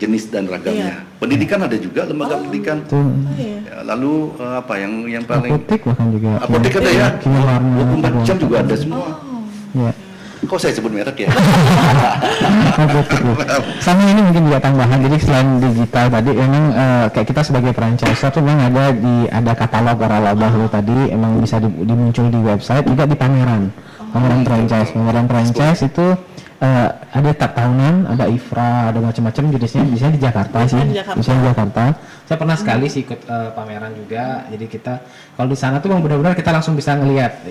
jenis dan ragamnya. Pendidikan ada juga lembaga pendidikan. Ya, lalu yang paling apotek bahkan juga. Apotek ada ya. 24 jam juga ada semua. Kok saya sebut merek ya? Sama ini mungkin juga tambahan. Jadi selain digital tadi, emang kayak kita sebagai franchise tuh memang ada katalog waralaba itu tadi, emang bisa dimuncul di website, juga di pameran franchise. Pameran franchise itu ada tahunan, ada IFRA, ada macam-macam jenisnya. Biasanya di Jakarta sih. Biasanya di Jakarta. Saya pernah sekali sih ikut pameran juga. Jadi kita kalau di sana tuh benar-benar kita langsung bisa ngelihat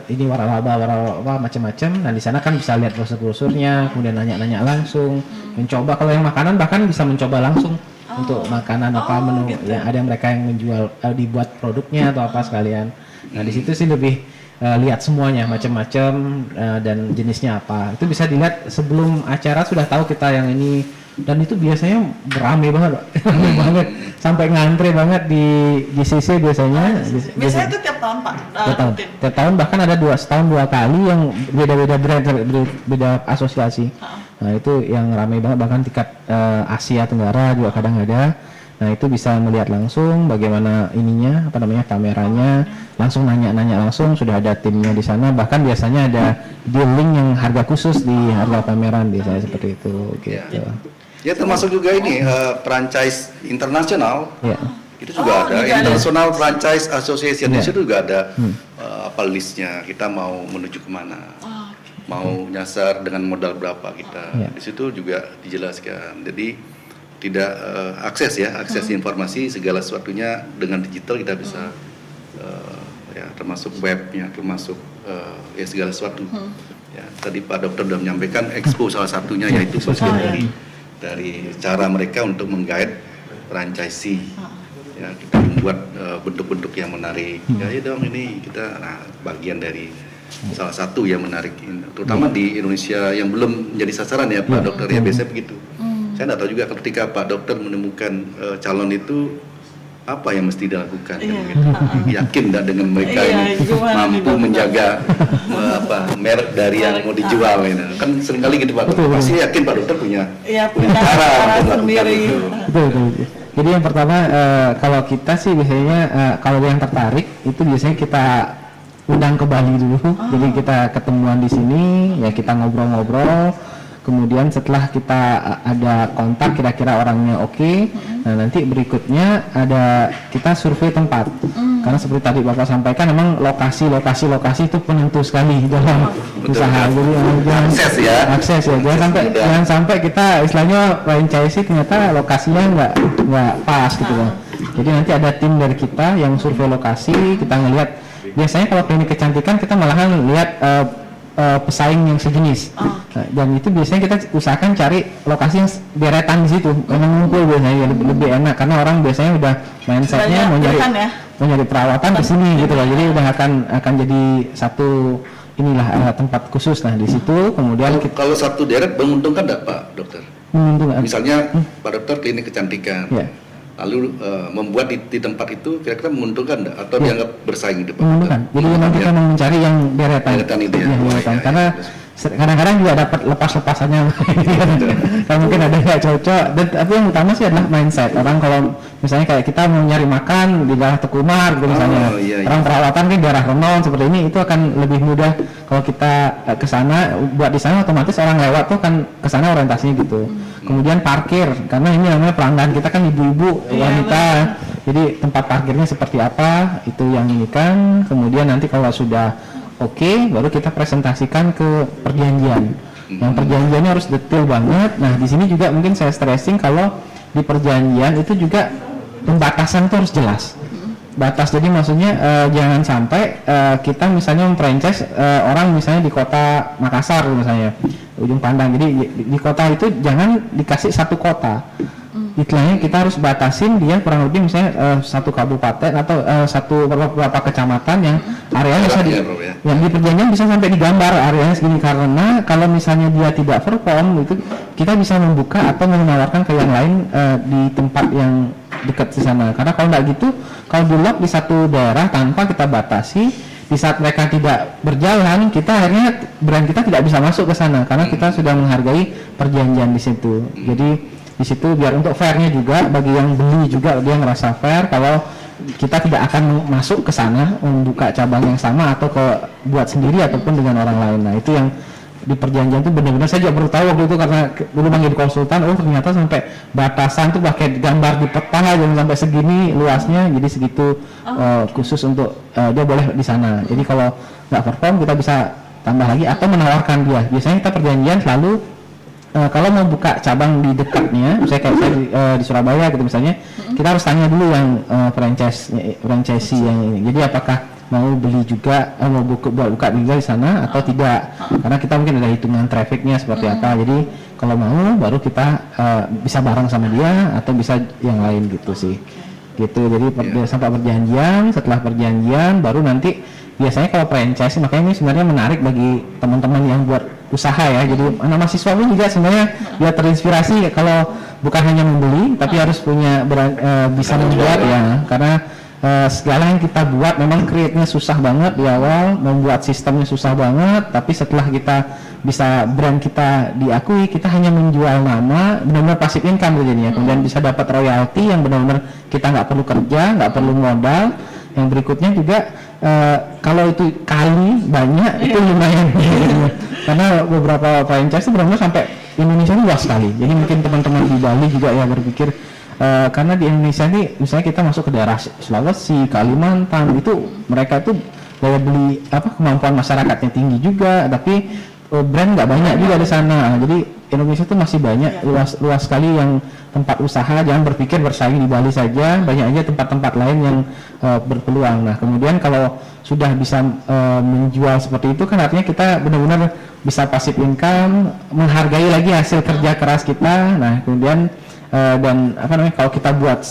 ini waralaba macam-macam. Nah di sana kan bisa lihat brosur-brosurnya, kemudian nanya-nanya langsung, mencoba. Kalau yang makanan bahkan bisa mencoba langsung untuk makanan menu. Gitu. Ya, ada mereka yang menjual dibuat produknya atau apa sekalian. Nah di situ sih lebih lihat semuanya macam-macam dan jenisnya apa. Itu bisa dilihat sebelum acara, sudah tahu kita yang ini, dan itu biasanya beramai banget, ramai banget sampai ngantre banget di CC biasanya. Biasanya itu tiap tahun Pak. Tiap tahun bahkan ada setahun 2 kali yang beda-beda brand, beda asosiasi. Nah itu yang ramai banget, bahkan tingkat Asia Tenggara juga kadang ada. Nah itu bisa melihat langsung bagaimana ininya, apa namanya, kameranya, langsung nanya-nanya langsung, sudah ada timnya di sana. Bahkan biasanya ada dealing yang harga khusus di harga pameran biasanya seperti itu gitu. Ya termasuk juga ini franchise internasional. Ya. Itu juga ada International Franchise Association, di situ juga ada apa listnya, kita mau menuju kemana, mau nyasar dengan modal berapa kita. Di situ juga dijelaskan. Jadi tidak akses informasi segala sesuatunya dengan digital kita bisa ya termasuk webnya, termasuk ya segala sesuatu. Ya tadi Pak Dokter sudah menyampaikan Expo salah satunya, yaitu bagian dari cara mereka untuk menggait franchisee. Ya kita membuat bentuk-bentuk yang menarik. Ya dong ini kita bagian dari salah satu yang menarik, terutama di Indonesia yang belum menjadi sasaran ya Pak Dokter, ya biasanya begitu. Saya tidak tahu juga ketika Pak Dokter menemukan calon itu apa yang mesti dilakukan, yakin tidak dengan mereka ini mampu menjaga merek dari yang mau dijual ini. Kan seringkali gitu Pak Dokter, pasti yakin Pak Dokter punya cara untuk melakukan itu. Betul. Jadi yang pertama kalau kita sih biasanya kalau yang tertarik itu biasanya kita undang ke Bali dulu. Jadi kita ketemuan di sini, ya kita ngobrol-ngobrol. Kemudian setelah kita ada kontak kira-kira orangnya oke, nah nanti berikutnya ada kita survei tempat. Karena seperti tadi Bapak sampaikan, memang lokasi itu penentu sekali dalam usaha. Jadi akses ya. Jangan sampai kita istilahnya franchise ternyata lokasinya nggak pas gitu loh. Jadi nanti ada tim dari kita yang survei lokasi, kita ngelihat. Biasanya kalau klinik kecantikan kita malahan lihat pesaing yang sejenis, dan itu biasanya kita usahakan cari lokasi yang deretan di situ, memang ngumpul biasanya lebih enak, karena orang biasanya udah mindsetnya mau nyari perawatan ke sini gitu loh, jadi udah akan jadi satu inilah tempat khusus. Nah di situ kemudian kalau satu deret menguntungkan enggak Pak Dokter? Menguntungkan. Misalnya Pak Dokter klinik kecantikan. Lalu membuat di tempat itu kira-kira menguntungkan enggak atau dianggap bersaing di depan? Menguntungkan. Jadi nanti kita mencari yang deretan itu ya. Karena kadang-kadang juga dapat lepas-lepasannya. Kalau mungkin ada nggak cocok. Dan tapi yang utama sih adalah mindset. Orang kalau misalnya kayak kita mau nyari makan di daerah Tekumar gitu misalnya, orang perawatan kan daerah Renon seperti ini, itu akan lebih mudah kalau kita ke sana. Buat di sana otomatis orang lewat tuh kan ke sana orientasinya gitu. Kemudian parkir, karena ini namanya pelanggan kita kan ibu-ibu wanita, jadi tempat parkirnya seperti apa itu yang ini kan. Kemudian nanti kalau sudah oke, baru kita presentasikan ke perjanjian. Yang perjanjiannya harus detail banget. Nah di sini juga mungkin saya stressing kalau di perjanjian itu juga pembatasan itu harus jelas. Batas, jadi maksudnya jangan sampai kita misalnya franchise orang misalnya di kota Makassar misalnya, ujung pandang, jadi di kota itu jangan dikasih satu kota. Istilahnya kita harus batasin dia kurang lebih misalnya satu kabupaten atau satu beberapa kecamatan yang areanya bisa yang di perjanjian bisa sampai digambar areanya segini, karena kalau misalnya dia tidak perform itu kita bisa membuka atau menawarkan ke yang lain di tempat yang dekat di sana. Karena kalau nggak gitu, kalau di lock di satu daerah tanpa kita batasi, di saat mereka tidak berjalan, kita akhirnya brand kita tidak bisa masuk ke sana karena kita sudah menghargai perjanjian di situ. Jadi di situ biar untuk fairnya juga bagi yang beli juga dia ngerasa fair kalau kita tidak akan masuk ke sana membuka cabang yang sama atau buat sendiri ataupun dengan orang lain. Nah itu yang di perjanjian itu benar-benar saya juga baru tahu waktu itu karena dulu manggil konsultan, ternyata sampai batasan tuh pakai gambar di peta aja sampai segini luasnya, jadi segitu khusus untuk dia boleh di sana. Jadi kalau nggak perform kita bisa tambah lagi atau menawarkan dia. Biasanya kita perjanjian selalu kalau mau buka cabang di dekatnya, misalnya kayak saya di Surabaya gitu misalnya, kita harus tanya dulu yang franchisee yang ini. Jadi apakah mau beli juga, mau buka juga di sana atau tidak? Karena kita mungkin ada hitungan trafficnya seperti apa. Jadi kalau mau baru kita bisa bareng sama dia atau bisa yang lain gitu sih. Gitu. Jadi sampai perjanjian, setelah perjanjian baru nanti biasanya kalau franchise, makanya ini sebenarnya menarik bagi teman-teman yang buat usaha ya. Jadi anak mahasiswa pun juga sebenarnya dia terinspirasi kalau bukan hanya membeli tapi harus punya bisa membuat ya, karena segala yang kita buat memang create-nya susah banget di awal, membuat sistemnya susah banget, tapi setelah kita bisa brand kita diakui, kita hanya menjual nama, benar-benar passive income jadinya. Kemudian bisa dapat royalti yang benar-benar kita nggak perlu kerja, nggak perlu modal. Yang berikutnya juga kalau itu kali banyak itu lumayan. Karena beberapa franchise itu benar-benar sampai Indonesia ini luas sekali. Jadi mungkin teman-teman di Bali juga ya berpikir karena di Indonesia ini misalnya kita masuk ke daerah Sulawesi, Kalimantan, itu mereka tuh daya beli kemampuan masyarakatnya tinggi juga, tapi brand nggak banyak juga di sana. Jadi Indonesia tuh masih banyak luas sekali yang tempat usaha. Jangan berpikir bersaing di Bali saja, banyak aja tempat-tempat lain yang berpeluang. Nah kemudian kalau sudah bisa menjual seperti itu kan artinya kita benar-benar bisa passive income, menghargai lagi hasil kerja keras kita. Nah kemudian dan kalau kita buat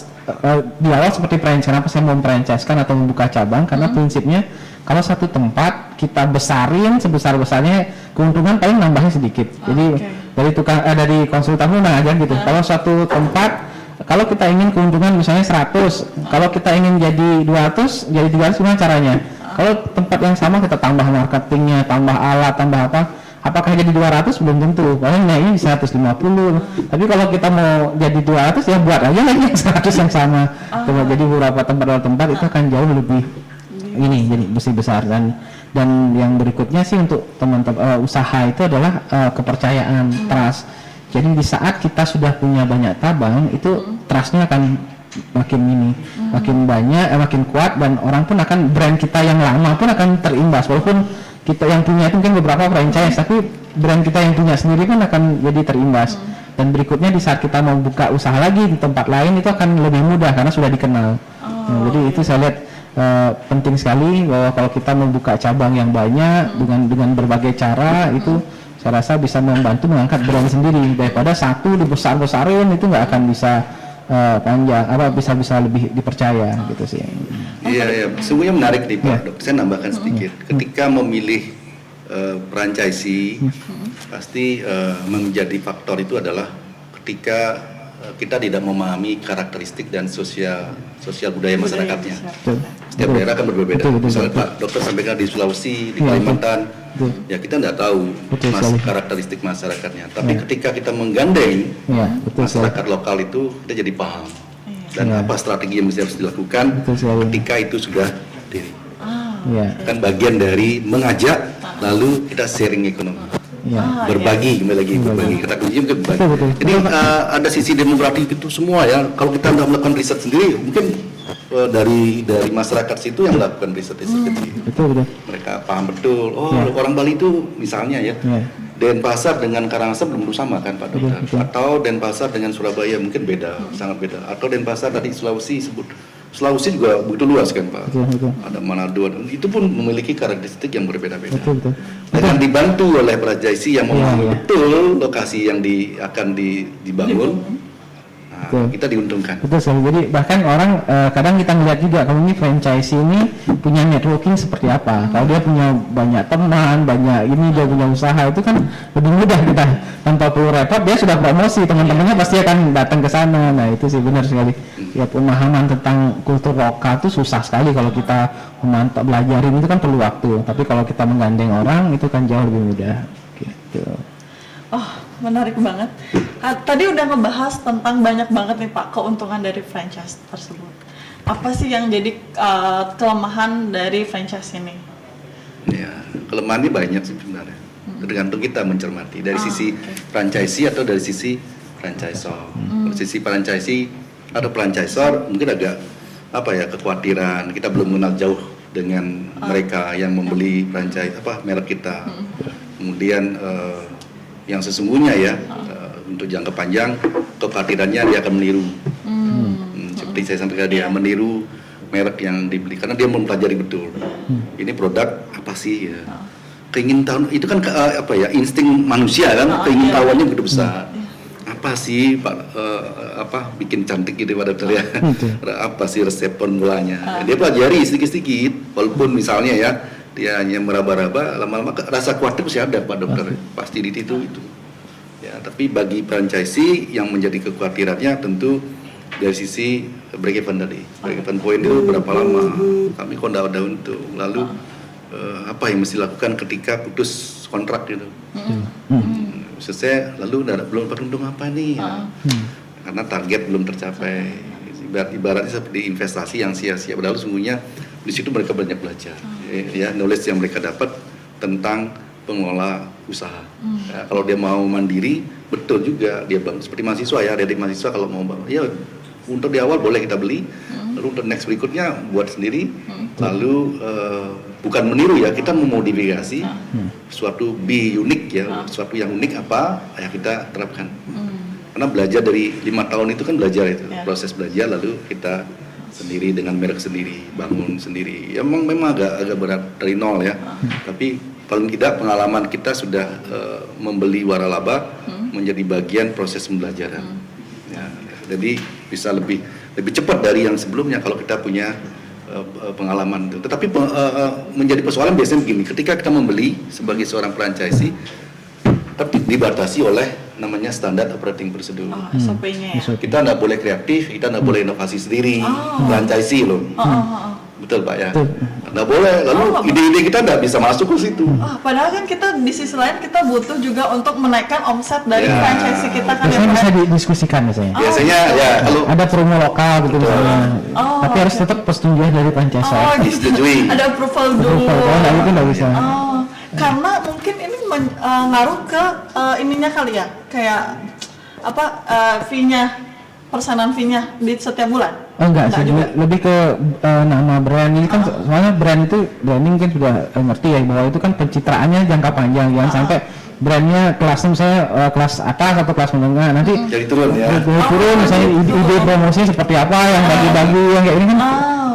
di awal seperti franchise, kenapa saya mau franchise-kan atau membuka cabang, karena prinsipnya kalau satu tempat kita besarin sebesar-besarnya, keuntungan paling nambahnya sedikit. Jadi dari dari konsultan pun aja gitu. Kalau satu tempat, kalau kita ingin keuntungan misalnya 100, kalau kita ingin jadi 200, jadi 300 gimana caranya? Kalau tempat yang sama kita tambah marketingnya, tambah alat, tambah apakah jadi 200? Belum tentu, paling naiknya 150. Tapi kalau kita mau jadi 200 ya buat aja lagi 100 yang sama. Coba jadi beberapa tempat itu akan jauh lebih jadi besar. Dan yang berikutnya sih untuk teman-teman usaha itu adalah kepercayaan, trust. Jadi di saat kita sudah punya banyak cabang, itu trustnya akan makin banyak, makin kuat, dan orang pun akan, brand kita yang lama pun akan terimbas. Walaupun kita yang punya itu mungkin beberapa franchise, tapi brand kita yang punya sendiri kan akan jadi terimbas. Dan berikutnya di saat kita mau buka usaha lagi di tempat lain itu akan lebih mudah karena sudah dikenal. Nah, jadi itu saya lihat penting sekali bahwa kalau kita membuka cabang yang banyak dengan berbagai cara, itu saya rasa bisa membantu mengangkat brand sendiri, daripada satu dibesar-besarin itu nggak akan bisa panjang, bisa lebih dipercaya gitu sih. Iya, sungguhnya menarik nih Pak Dok. Saya nambahkan sedikit. Ketika memilih franchisee, pasti menjadi faktor itu adalah ketika kita tidak memahami karakteristik dan sosial budaya masyarakatnya. Setiap daerah kan berbeda. Misalnya Pak Dokter sampaikan di Sulawesi, di Kalimantan, ya kita tidak tahu karakteristik masyarakatnya. Tapi ketika kita menggandeng masyarakat lokal itu, kita jadi paham. Dan apa strategi yang harus dilakukan ketika itu sudah diri. Kan bagian dari mengajak, lalu kita sharing ekonomi. Berbagi, kembali lagi berbagi, kata kuncinya mungkin berbagi. Jadi ada sisi demokratik itu semua ya. Kalau kita tidak melakukan riset sendiri, mungkin dari masyarakat situ yang melakukan riset kecil. Mereka paham betul. Orang Bali itu misalnya ya, Denpasar dengan Karangasem belum sama kan Pak Dokter? Atau Denpasar dengan Surabaya mungkin beda, sangat beda. Atau Denpasar tadi Sulawesi Sulawesi juga begitu luas kan Pak. Ada Manado, itu pun memiliki karakteristik yang berbeda-beda. Dengan dibantu oleh franchisee yang memahami betul lokasi yang akan dibangun, kita diuntungkan. Betul sekali. Jadi bahkan orang kadang kita melihat juga kalau ini franchisee ini punya networking seperti apa. Kalau dia punya banyak teman, dia punya usaha, itu kan lebih mudah kita tanpa perlu repot. Dia sudah promosi, teman-temannya pasti akan datang ke sana. Nah itu sih benar sekali. Ya pemahaman tentang kultur lokal itu susah sekali kalau kita belajarin, itu kan perlu waktu. Tapi kalau kita menggandeng orang itu kan jauh lebih mudah. Gitu. Menarik banget. Tadi udah ngebahas tentang banyak banget nih Pak keuntungan dari franchise tersebut. Apa sih yang jadi kelemahan dari franchise ini? Ya, kelemahannya banyak sih sebenarnya. Tergantung kita mencermati dari sisi franchisee atau dari sisi franchisor. Dari sisi franchisee atau franchisor mungkin agak kekhawatiran, kita belum mengenal jauh dengan mereka yang membeli franchise merek kita. Kemudian yang sesungguhnya ya untuk jangka panjang kekhawatirannya dia akan meniru. Seperti saya sampaikan, dia meniru merek yang dibeli karena dia mempelajari betul. Ini produk apa sih ya? Keingintahuan itu kan insting manusia kan, keingintahuannya begitu besar. Apa sih bikin cantik gitu pada dokter ya? Apa sih resep formulanya? Dia pelajari sedikit-sedikit, walaupun misalnya ya dia hanya meraba-raba, lama-lama rasa khawatir masih ada Pak Dokter, pasti di situ itu. Ya, tapi bagi franchisee yang menjadi kekhawatirannya tentu dari sisi break even tadi. Break even point itu berapa lama? Kami kok tidak ada untung. Lalu apa yang mesti dilakukan ketika putus kontrak gitu. Maksud saya lalu belum beruntung apa nih? Karena target belum tercapai. Ibaratnya seperti investasi yang sia-sia. Padahal sungguhnya di situ mereka banyak belajar. Ya, knowledge yang mereka dapat tentang pengelola usaha. Ya, kalau dia mau mandiri, betul juga dia bangun seperti mahasiswa ya. Dari mahasiswa kalau mau bangun, ya untuk di awal boleh kita beli. Lalu untuk next berikutnya buat sendiri. Lalu bukan meniru ya, kita memodifikasi suatu unik ya, suatu yang unik apa ya kita terapkan. Karena belajar dari 5 tahun itu kan belajar itu, proses belajar lalu kita sendiri dengan merek sendiri, bangun sendiri. Ya memang agak berat dari nol ya. Tapi paling tidak pengalaman kita sudah membeli waralaba menjadi bagian proses pembelajaran. Ya, jadi bisa lebih cepat dari yang sebelumnya kalau kita punya pengalaman itu. Tetapi menjadi persoalan biasanya begini, ketika kita membeli sebagai seorang franchisee, tapi dibatasi oleh namanya standar operating procedure. SOP-nya ya. Kita nggak boleh kreatif, kita nggak boleh inovasi sendiri, franchisee loh. Betul Pak ya. Nggak boleh. Lalu ide-ide kita nggak bisa masuk ke situ. Padahal kan kita di sisi lain kita butuh juga untuk menaikkan omset dari franchisee kita kan ya. Biasanya bisa didiskusikan biasanya. Biasanya ya kalau Ada promo lokal gitu misalnya. Tapi harus tetap persetujuan dari franchisor. disetujui. Ada approval dulu. Kalau nggak gitu nggak bisa. Karena mungkin ini ngaruh ke ininya kali ya, kayak apa fee-nya, persenan fee-nya di setiap bulan. Oh enggak sih, lebih ke nama brand ini kan soalnya brand itu branding kan sudah ngerti ya bahwa itu kan pencitraannya jangka panjang jangan sampai brandnya kelasnya misalnya kelas atas atau kelas menengah nanti jadi turun ya. turun misalnya ide promosinya seperti apa yang bagi-bagi yang kayak ini kan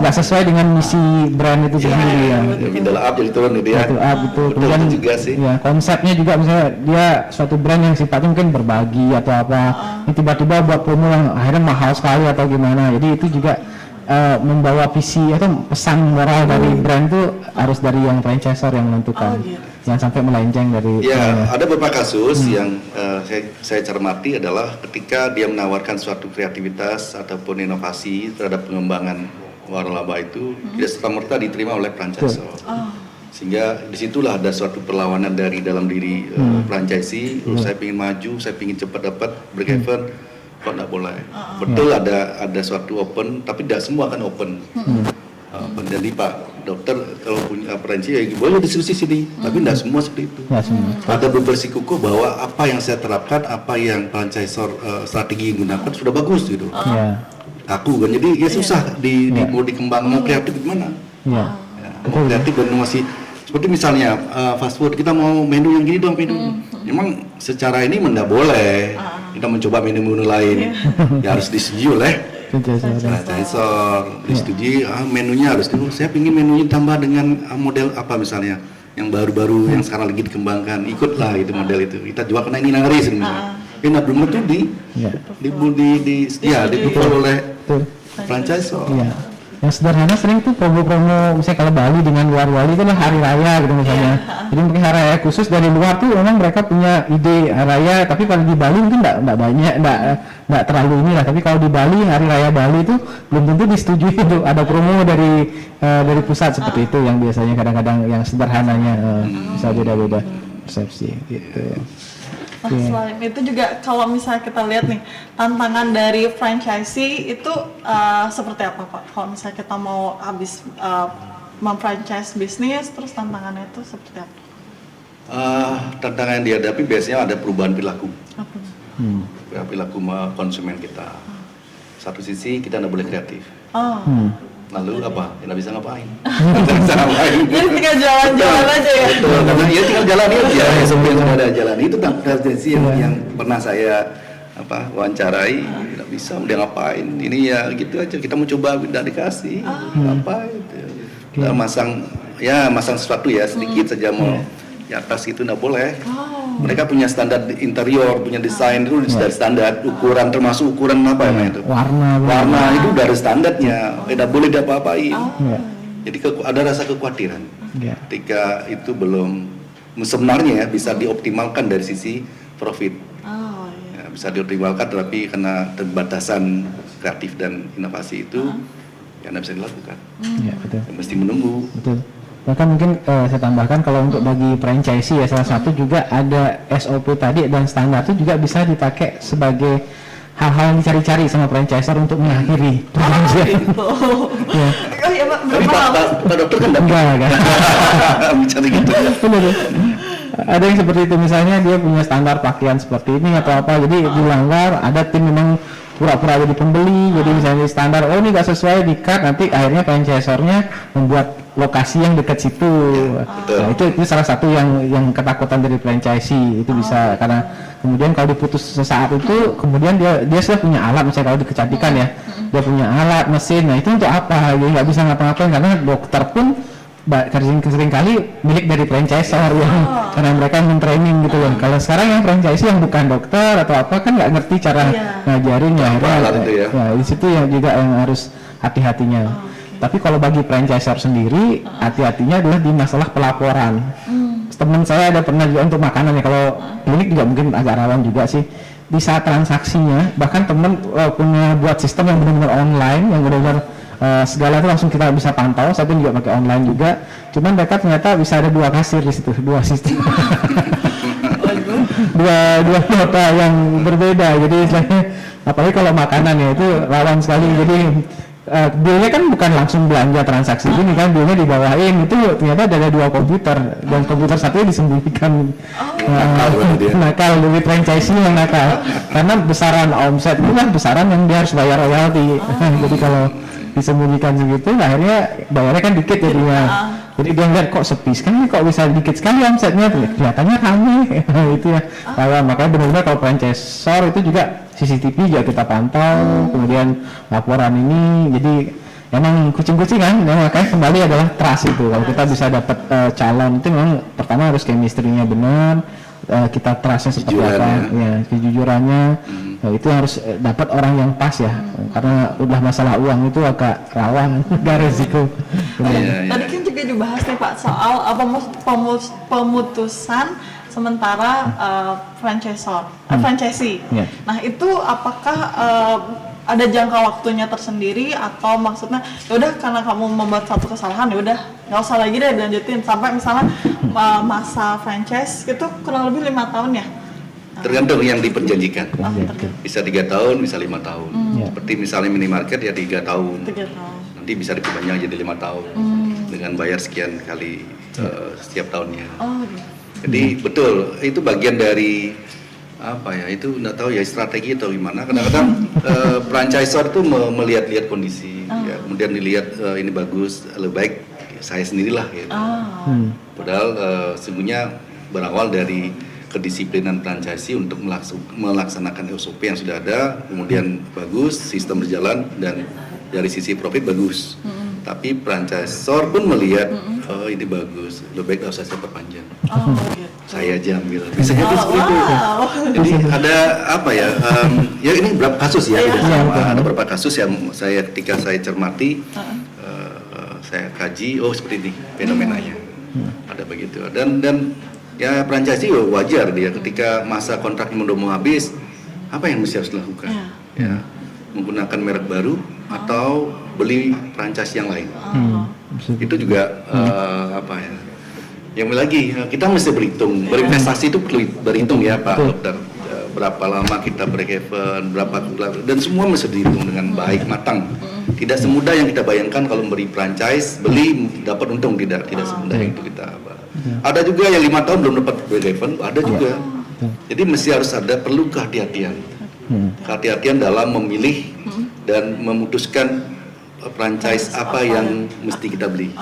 nggak sesuai dengan misi brand itu sendiri ya. Middle up jadi turun gitu ya. Middle up gitu. Betul Kemudian juga sih. ya konsepnya juga misalnya dia suatu brand yang sifatnya mungkin berbagi atau apa ini tiba-tiba buat promo yang akhirnya mahal sekali atau gimana jadi itu juga membawa visi atau pesan moral dari brand itu harus dari yang franchisor yang menentukan jangan sampai melenceng dari ya ada beberapa kasus yang saya cermati adalah ketika dia menawarkan suatu kreativitas ataupun inovasi terhadap pengembangan waralaba itu tidak serta-merta diterima oleh franchisor sehingga disitulah ada suatu perlawanan dari dalam diri franchisee saya ingin maju, saya ingin cepat dapat break even kok nggak boleh. Betul ada suatu open, tapi tidak semua kan open. Jadi Pak Dokter kalau punya franchise ya boleh diskusi sini, tapi tidak semua seperti itu. Ada bersikukuh bahwa apa yang saya terapkan, apa yang franchisor strategi yang gunakan sudah bagus gitu. Aku kan jadi ya susah mau dikembangkan mau kreatif gimana? Mau kreatif dan masih seperti misalnya fast food kita mau menu yang gini dong menu. Memang secara ini tidak boleh. Kita mencoba menu-menu lain ya harus disetujui oleh franchisor, disetujui menunya harus dulu. Saya ingin menunya tambah dengan model apa misalnya yang baru-baru yang sekarang lagi dikembangkan ikutlah itu model itu kita jual karena ini nangris misalnya. Ini belum tentu dipukul oleh franchisor. Yang sederhana sering tuh promo-promo misalnya kalau Bali dengan luar Bali itu lah hari raya gitu misalnya jadi mungkin hari raya khusus dari luar tuh memang mereka punya ide hari raya tapi kalau di Bali mungkin nggak banyak nggak terlalu inilah tapi kalau di Bali hari raya Bali itu belum tentu disetujui tuh ada promo dari pusat seperti itu yang biasanya kadang-kadang yang sederhananya bisa beda-beda persepsi gitu ya. Selain itu juga kalau misalnya kita lihat nih tantangan dari franchisee itu seperti apa Pak? Kalau misalnya kita mau habis memfranchise bisnis, terus tantangannya itu seperti apa? Tantangan yang dihadapi biasanya ada perubahan perilaku. Perilaku konsumen kita. Satu sisi kita nggak boleh kreatif. Lalu apa? Kita bisa ngapain? Jadi tinggal jalan-jalan aja ya? Betul, karena ya tinggal jalan aja. Sebelum ada jalan itu tendensi yang pernah saya wawancarai. Tidak bisa, dia ngapain? Ini ya gitu aja. Kita mau coba tidak dikasih. Ngapain? Kita masang sesuatu ya sedikit saja mau di atas itu tidak boleh. Mereka punya standar interior, punya desain itu dari standar ukuran termasuk ukuran apa namanya itu warna itu dari standarnya tidak boleh diapa-apain. Jadi ada rasa kekhawatiran ketika itu belum sebenarnya bisa dioptimalkan dari sisi profit bisa dioptimalkan tapi karena terbatasan kreatif dan inovasi itu ya tidak bisa dilakukan. Mesti menunggu Bahkan mungkin saya tambahkan kalau untuk bagi franchisee ya salah satu juga ada SOP tadi dan standar itu juga bisa dipakai sebagai hal-hal yang dicari-cari sama franchisor untuk mengakhiri perjanjian. Gitu. Ya. Oh iya, Pak, Tapi berapa lama? Pak dokter kan Enggak. bicara gitu. Benar. Ada yang seperti itu, misalnya dia punya standar pakaian seperti ini atau apa, jadi dilanggar, ada tim memang pura-pura jadi pembeli, jadi misalnya standar, oh ini nggak sesuai di cut, nanti akhirnya franchisornya membuat lokasi yang dekat situ. Nah, itu salah satu yang ketakutan dari franchisee itu bisa karena kemudian kalau diputus sesaat itu, kemudian dia sudah punya alat, misalnya kalau di kecantikan ya, dia punya alat mesin, nah itu untuk apa? Dia nggak bisa ngapa-ngapain karena dokter pun sering kali milik dari franchisor yang karena mereka men-training gitu loh. Kalau sekarang yang franchisee yang bukan dokter atau apa kan nggak ngerti cara ngajarin ya, akhirnya ya di situ yang juga yang harus hati-hatinya. Tapi kalau bagi franchisor sendiri hati-hatinya adalah di masalah pelaporan. Teman saya ada pernah juga untuk makanan ya, kalau klinik juga mungkin agak rawan juga sih di saat transaksinya, bahkan teman punya buat sistem yang benar-benar online, yang benar-benar segala itu langsung kita bisa pantau. Saya pun juga pakai online juga. Cuman mereka ternyata bisa ada 2 kasir di situ, 2 sistem, dua nota yang berbeda. Jadi istilahnya, apalagi kalau makanan ya itu rawan sekali. Jadi billnya kan bukan langsung belanja transaksi ini kan, billnya dibawain itu ternyata ada 2 komputer dan komputer satunya disembunyikan. Nakal dari franchisee yang nakal karena besaran omset itu kan besaran yang dia harus bayar royalti. Jadi kalau disembunyikan segitu, akhirnya bayarnya kan dikit jadinya. Jadi dia ngeliat kok sepi sekali, kok bisa dikit sekali omsetnya, kelihatannya rame. Itu ya. Makanya benar-benar kalau franchisor itu juga CCTV juga kita pantau, kemudian laporan ini, jadi emang kucing-kucingan, makanya kembali adalah trust itu. Kalau kita bisa dapat calon itu memang pertama harus chemistry-nya benar, kita trustnya seperti apa, ya kejujurannya, itu harus dapat orang yang pas ya, karena udah masalah uang itu agak rawan, agak resiko. Tadi kan juga dibahas nih Pak soal pemutusan sementara franchisee. Nah itu apakah ada jangka waktunya tersendiri atau maksudnya ya udah karena kamu membuat satu kesalahan ya udah nggak usah lagi deh dilanjutin sampai misalnya masa franchise itu kurang lebih 5 tahun ya? Tergantung yang diperjanjikan. Bisa 3 tahun, bisa 5 tahun. Seperti misalnya minimarket ya 3 tahun. 3 tahun. Nanti bisa diperpanjang jadi 5 tahun dengan bayar sekian kali setiap tahunnya. Jadi betul itu bagian dari apa ya, itu nggak tahu ya strategi atau gimana. Kadang-kadang franchisor tuh melihat-lihat kondisi, ya, kemudian dilihat ini bagus, lebih baik saya sendirilah gitu. Padahal sesungguhnya berawal dari kedisiplinan franchisee untuk melaksanakan SOP yang sudah ada, kemudian bagus, sistem berjalan dan dari sisi profit bagus. Tapi franchisor pun melihat ini bagus, lebih baik nggak usah saya perpanjang. Saya aja ambil. Bisa jadi seperti itu. Jadi ada apa ya? Ya ini berapa kasus ya? Ada beberapa kasus yang saya ketika saya cermati, saya kaji, oh seperti ini fenomenanya. Ada begitu. Dan ya franchisee wajar dia ketika masa kontraknya udah mau habis, apa yang mesti harus dilakukan? Ya, menggunakan merek baru atau beli franchise yang lain. Itu juga apa ya? Yang lagi kita mesti berhitung, berinvestasi itu perlu berhitung ya Pak Dokter. Berapa lama kita break even, berapa dan semua mesti dihitung dengan baik matang. Tidak semudah yang kita bayangkan kalau memberi franchise, beli dapat untung, tidak semudah itu kita. Ada juga yang 5 tahun belum dapat break even, ada juga. Jadi mesti harus ada perlu kehati-hatian. Kehati-hatian dalam memilih dan memutuskan franchise apa yang mesti kita beli.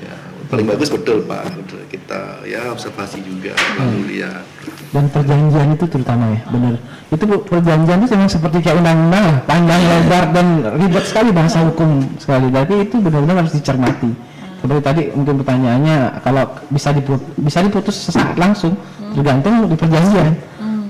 Ya, paling bagus betul Pak, kita ya observasi juga lalu ya. Dan perjanjian itu terutama ya, benar. Itu perjanjian itu memang seperti kayak undang-undang, panjang lebar dan ribet sekali bahasa hukum sekali. Tapi itu benar-benar harus dicermati. Seperti tadi mungkin pertanyaannya, kalau bisa diputus sesaat langsung, tergantung di perjanjian.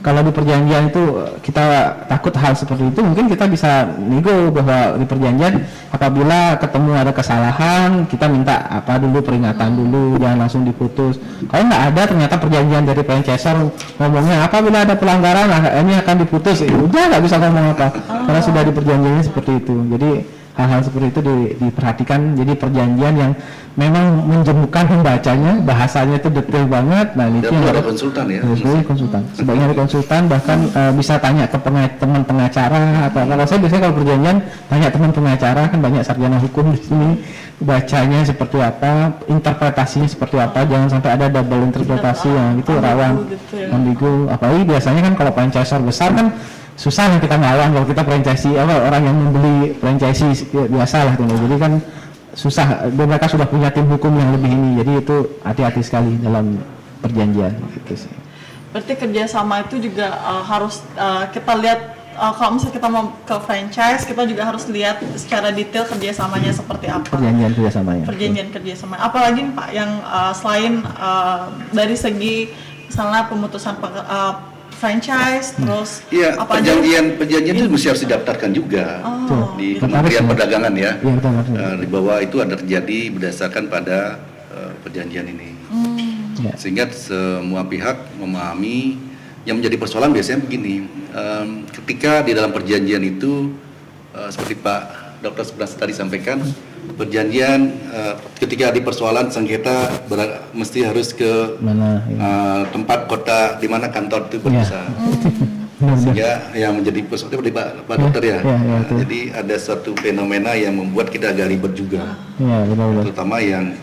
Kalau di perjanjian itu kita takut hal seperti itu, mungkin kita bisa nego bahwa di perjanjian apabila ketemu ada kesalahan, kita minta apa dulu, peringatan dulu, jangan langsung diputus. Kalau nggak ada ternyata perjanjian dari franchisor ngomongnya apabila ada pelanggaran ini akan diputus, udah nggak bisa ngomong apa, karena sudah di perjanjiannya seperti itu. Jadi hal-hal seperti itu diperhatikan. Jadi perjanjian yang memang menjemukan pembacanya, bahasanya itu detail banget. Nah, itu Dan yang ada harus konsultan ya. konsultan. Sebaiknya ada konsultan, bahkan bisa tanya ke teman pengacara atau kalau saya biasanya kalau perjanjian tanya teman pengacara, kan banyak sarjana hukum di sini, bacanya seperti apa, interpretasinya seperti apa, jangan sampai ada double interpretasi yang itu rawan gitu ya. ambigu. Apalagi biasanya kan kalau franchisor besar kan susah yang kita ngelawan, kalau kita franchisee orang yang membeli franchisee biasa lah gitu. Jadi kan susah, mereka sudah punya tim hukum yang lebih ini, jadi itu hati-hati sekali dalam perjanjian gitu sih. Berarti kerjasama itu juga harus kita lihat, kalau misalnya kita mau ke franchise, kita juga harus lihat secara detail kerjasamanya seperti apa. Perjanjian kerjasamanya. Perjanjian kerjasama. Apalagi nih Pak, yang selain dari segi misalnya pemutusan franchise, terus Iya, apa aja? perjanjian itu mesti harus didaftarkan juga di Kementerian Perdagangan ya. Iya, betul. Di bawah itu ada terjadi berdasarkan pada perjanjian ini. Ya. Sehingga semua pihak memahami. Yang menjadi persoalan biasanya begini, ketika di dalam perjanjian itu seperti Pak Dr. Subras tadi sampaikan, perjanjian ketika di persoalan sengketa mesti harus ke Mana? Ya. tempat kota di mana kantor itu berpisah. Benar-benar. Sehingga yang menjadi persoalan seperti Pak Dokter ya. betul. Jadi ada suatu fenomena yang membuat kita agak ribet juga, Iya, benar-benar. terutama yang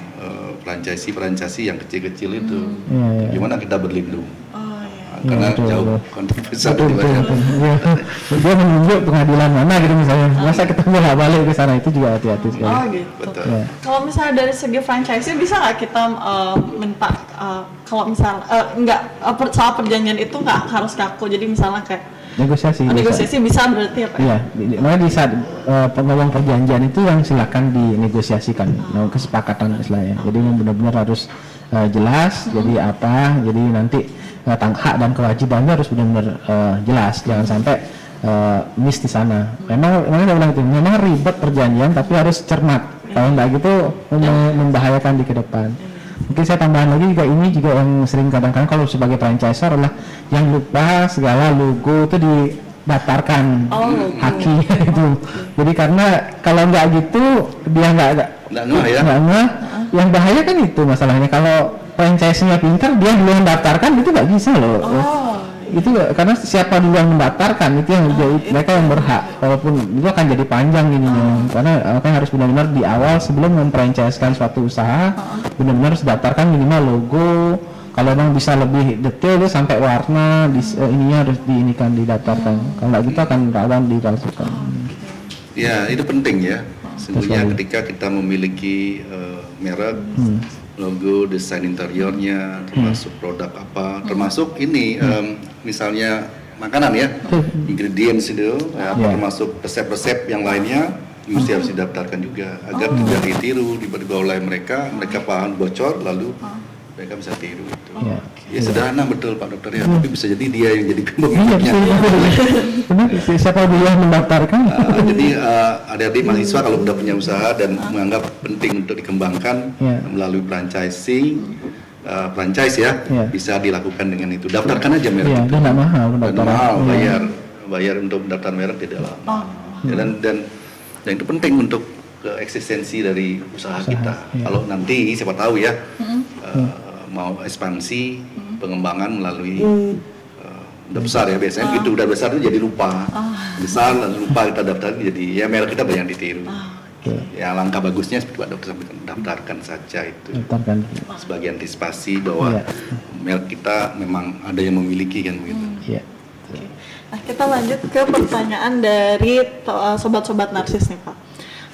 franchisee yang kecil-kecil itu. Iya. Gimana kita berlindung? Oh, iya. Karena betul, jauh betul. konflik besar Betul, di betul, banyak. betul. Iya. Dia menunjuk pengadilan mana gitu misalnya. Masa kita bolak balik ke sana, itu juga hati-hati sekali. Oh gitu. Betul. Ya. Kalau misalnya dari segi franchise bisa nggak kita minta kalau misalnya soal perjanjian itu nggak harus kaku, jadi misalnya kayak Negosiasi. negosiasi bisa berarti ya Pak? Iya, makanya di saat pengawang perjanjian itu yang silakan dinegosiasikan, kesepakatan istilahnya. Jadi yang benar-benar harus jelas. Jadi apa? Jadi nanti hak dan kewajibannya harus benar-benar jelas. Jangan sampai miss di sana. Memang saya bilang itu, memang ribet perjanjian, tapi harus cermat. Kalau nggak gitu membahayakan di ke depan. Mungkin saya tambahan lagi juga, ini juga yang sering kadang-kadang kalau sebagai franchisor adalah yang lupa segala logo itu didaftarkan haki itu. Jadi karena kalau nggak gitu dia nggak Nggak ya. ngeh. Yang bahaya kan itu masalahnya, kalau franchise-nya pintar dia duluan mendaftarkan itu nggak bisa loh. Itu karena siapa dulu yang mendaftarkan itu yang jadi mereka yang berhak, walaupun itu akan jadi panjang ininya. Karena kan harus benar-benar di awal sebelum memfranchise-kan suatu usaha benar-benar harus daftarkan minimal logo, kalau memang bisa lebih detail dia sampai warna ininya harus didaftarkan. Kalau nggak gitu akan rawan dipalsukan. Ya, itu penting ya. Sesungguhnya ketika kita memiliki merek, logo, desain interiornya, termasuk produk apa, termasuk ini misalnya makanan ya, ingredients itu, termasuk resep-resep yang lainnya, mesti harus didaftarkan juga agar tidak ditiru tiba-tiba oleh mereka paham bocor lalu mereka bisa tiru itu. Ya sederhana betul Pak Dokter ya, tapi bisa jadi dia yang jadi pemiliknya. Benar, siapa dulu yang mendaftarkan? Jadi adik-adik mahasiswa kalau sudah punya usaha dan menganggap penting untuk dikembangkan melalui franchise ya, bisa dilakukan dengan itu. Daftarkan aja merek itu. Dia nggak mahal pendaftaran. Mahal, bayar untuk mendaftar merek tidak lama. Dan itu penting untuk eksistensi dari usaha kita. Kalau nanti siapa tahu ya mau ekspansi pengembangan melalui udah besar ya, biasanya gitu udah besar itu jadi lupa besar lalu lupa kita daftar, jadi ya merek kita banyak ditiru. Ya langkah bagusnya seperti Pak Dokter sampaikan, daftarkan saja itu sebagai antisipasi bahwa merek kita memang ada yang memiliki kan begitu. Nah, kita lanjut ke pertanyaan dari sobat-sobat narsis nih Pak.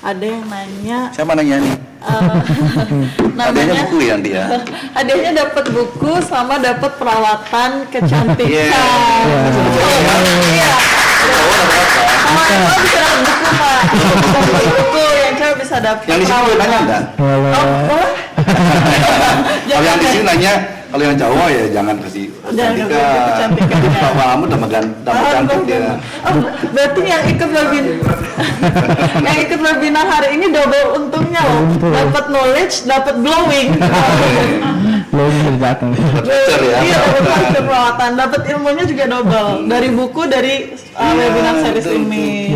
Ada yang nanya. Siapa nanya nih? Adanya buku ya nanti ya. Adanya dapat buku sama dapat perawatan kecantikan. Iya. Cowok bisa dapat buku Pak. Dapat buku, yang cewek bisa dapat. Yang di sini boleh nanya enggak? Kalau yang di sini nanya, kalau yang cowok ya jangan kasih kecantikan. Pak kamu tambah cantik dia. Berarti yang ikut webinar hari ini double untungnya loh. Dapat knowledge, dapat glowing. Glowing datang. Iya, dapat perawatan, dapat ilmunya juga double. Dari buku, dari webinar series ini.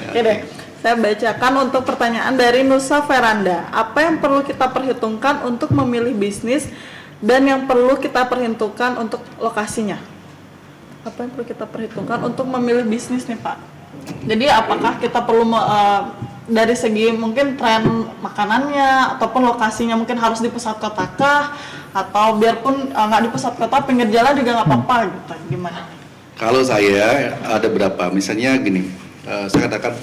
Oke deh. Saya bacakan untuk pertanyaan dari Nusa Veranda. Apa yang perlu kita perhitungkan untuk memilih bisnis dan yang perlu kita perhitungkan untuk lokasinya? Apa yang perlu kita perhitungkan untuk memilih bisnis nih Pak? Jadi apakah kita perlu dari segi mungkin tren makanannya ataupun lokasinya mungkin harus di pusat kota kah? Atau biarpun nggak di pusat kota, pinggir jalan juga nggak apa-apa gitu? Gimana? Kalau saya ada berapa, misalnya gini, saya katakan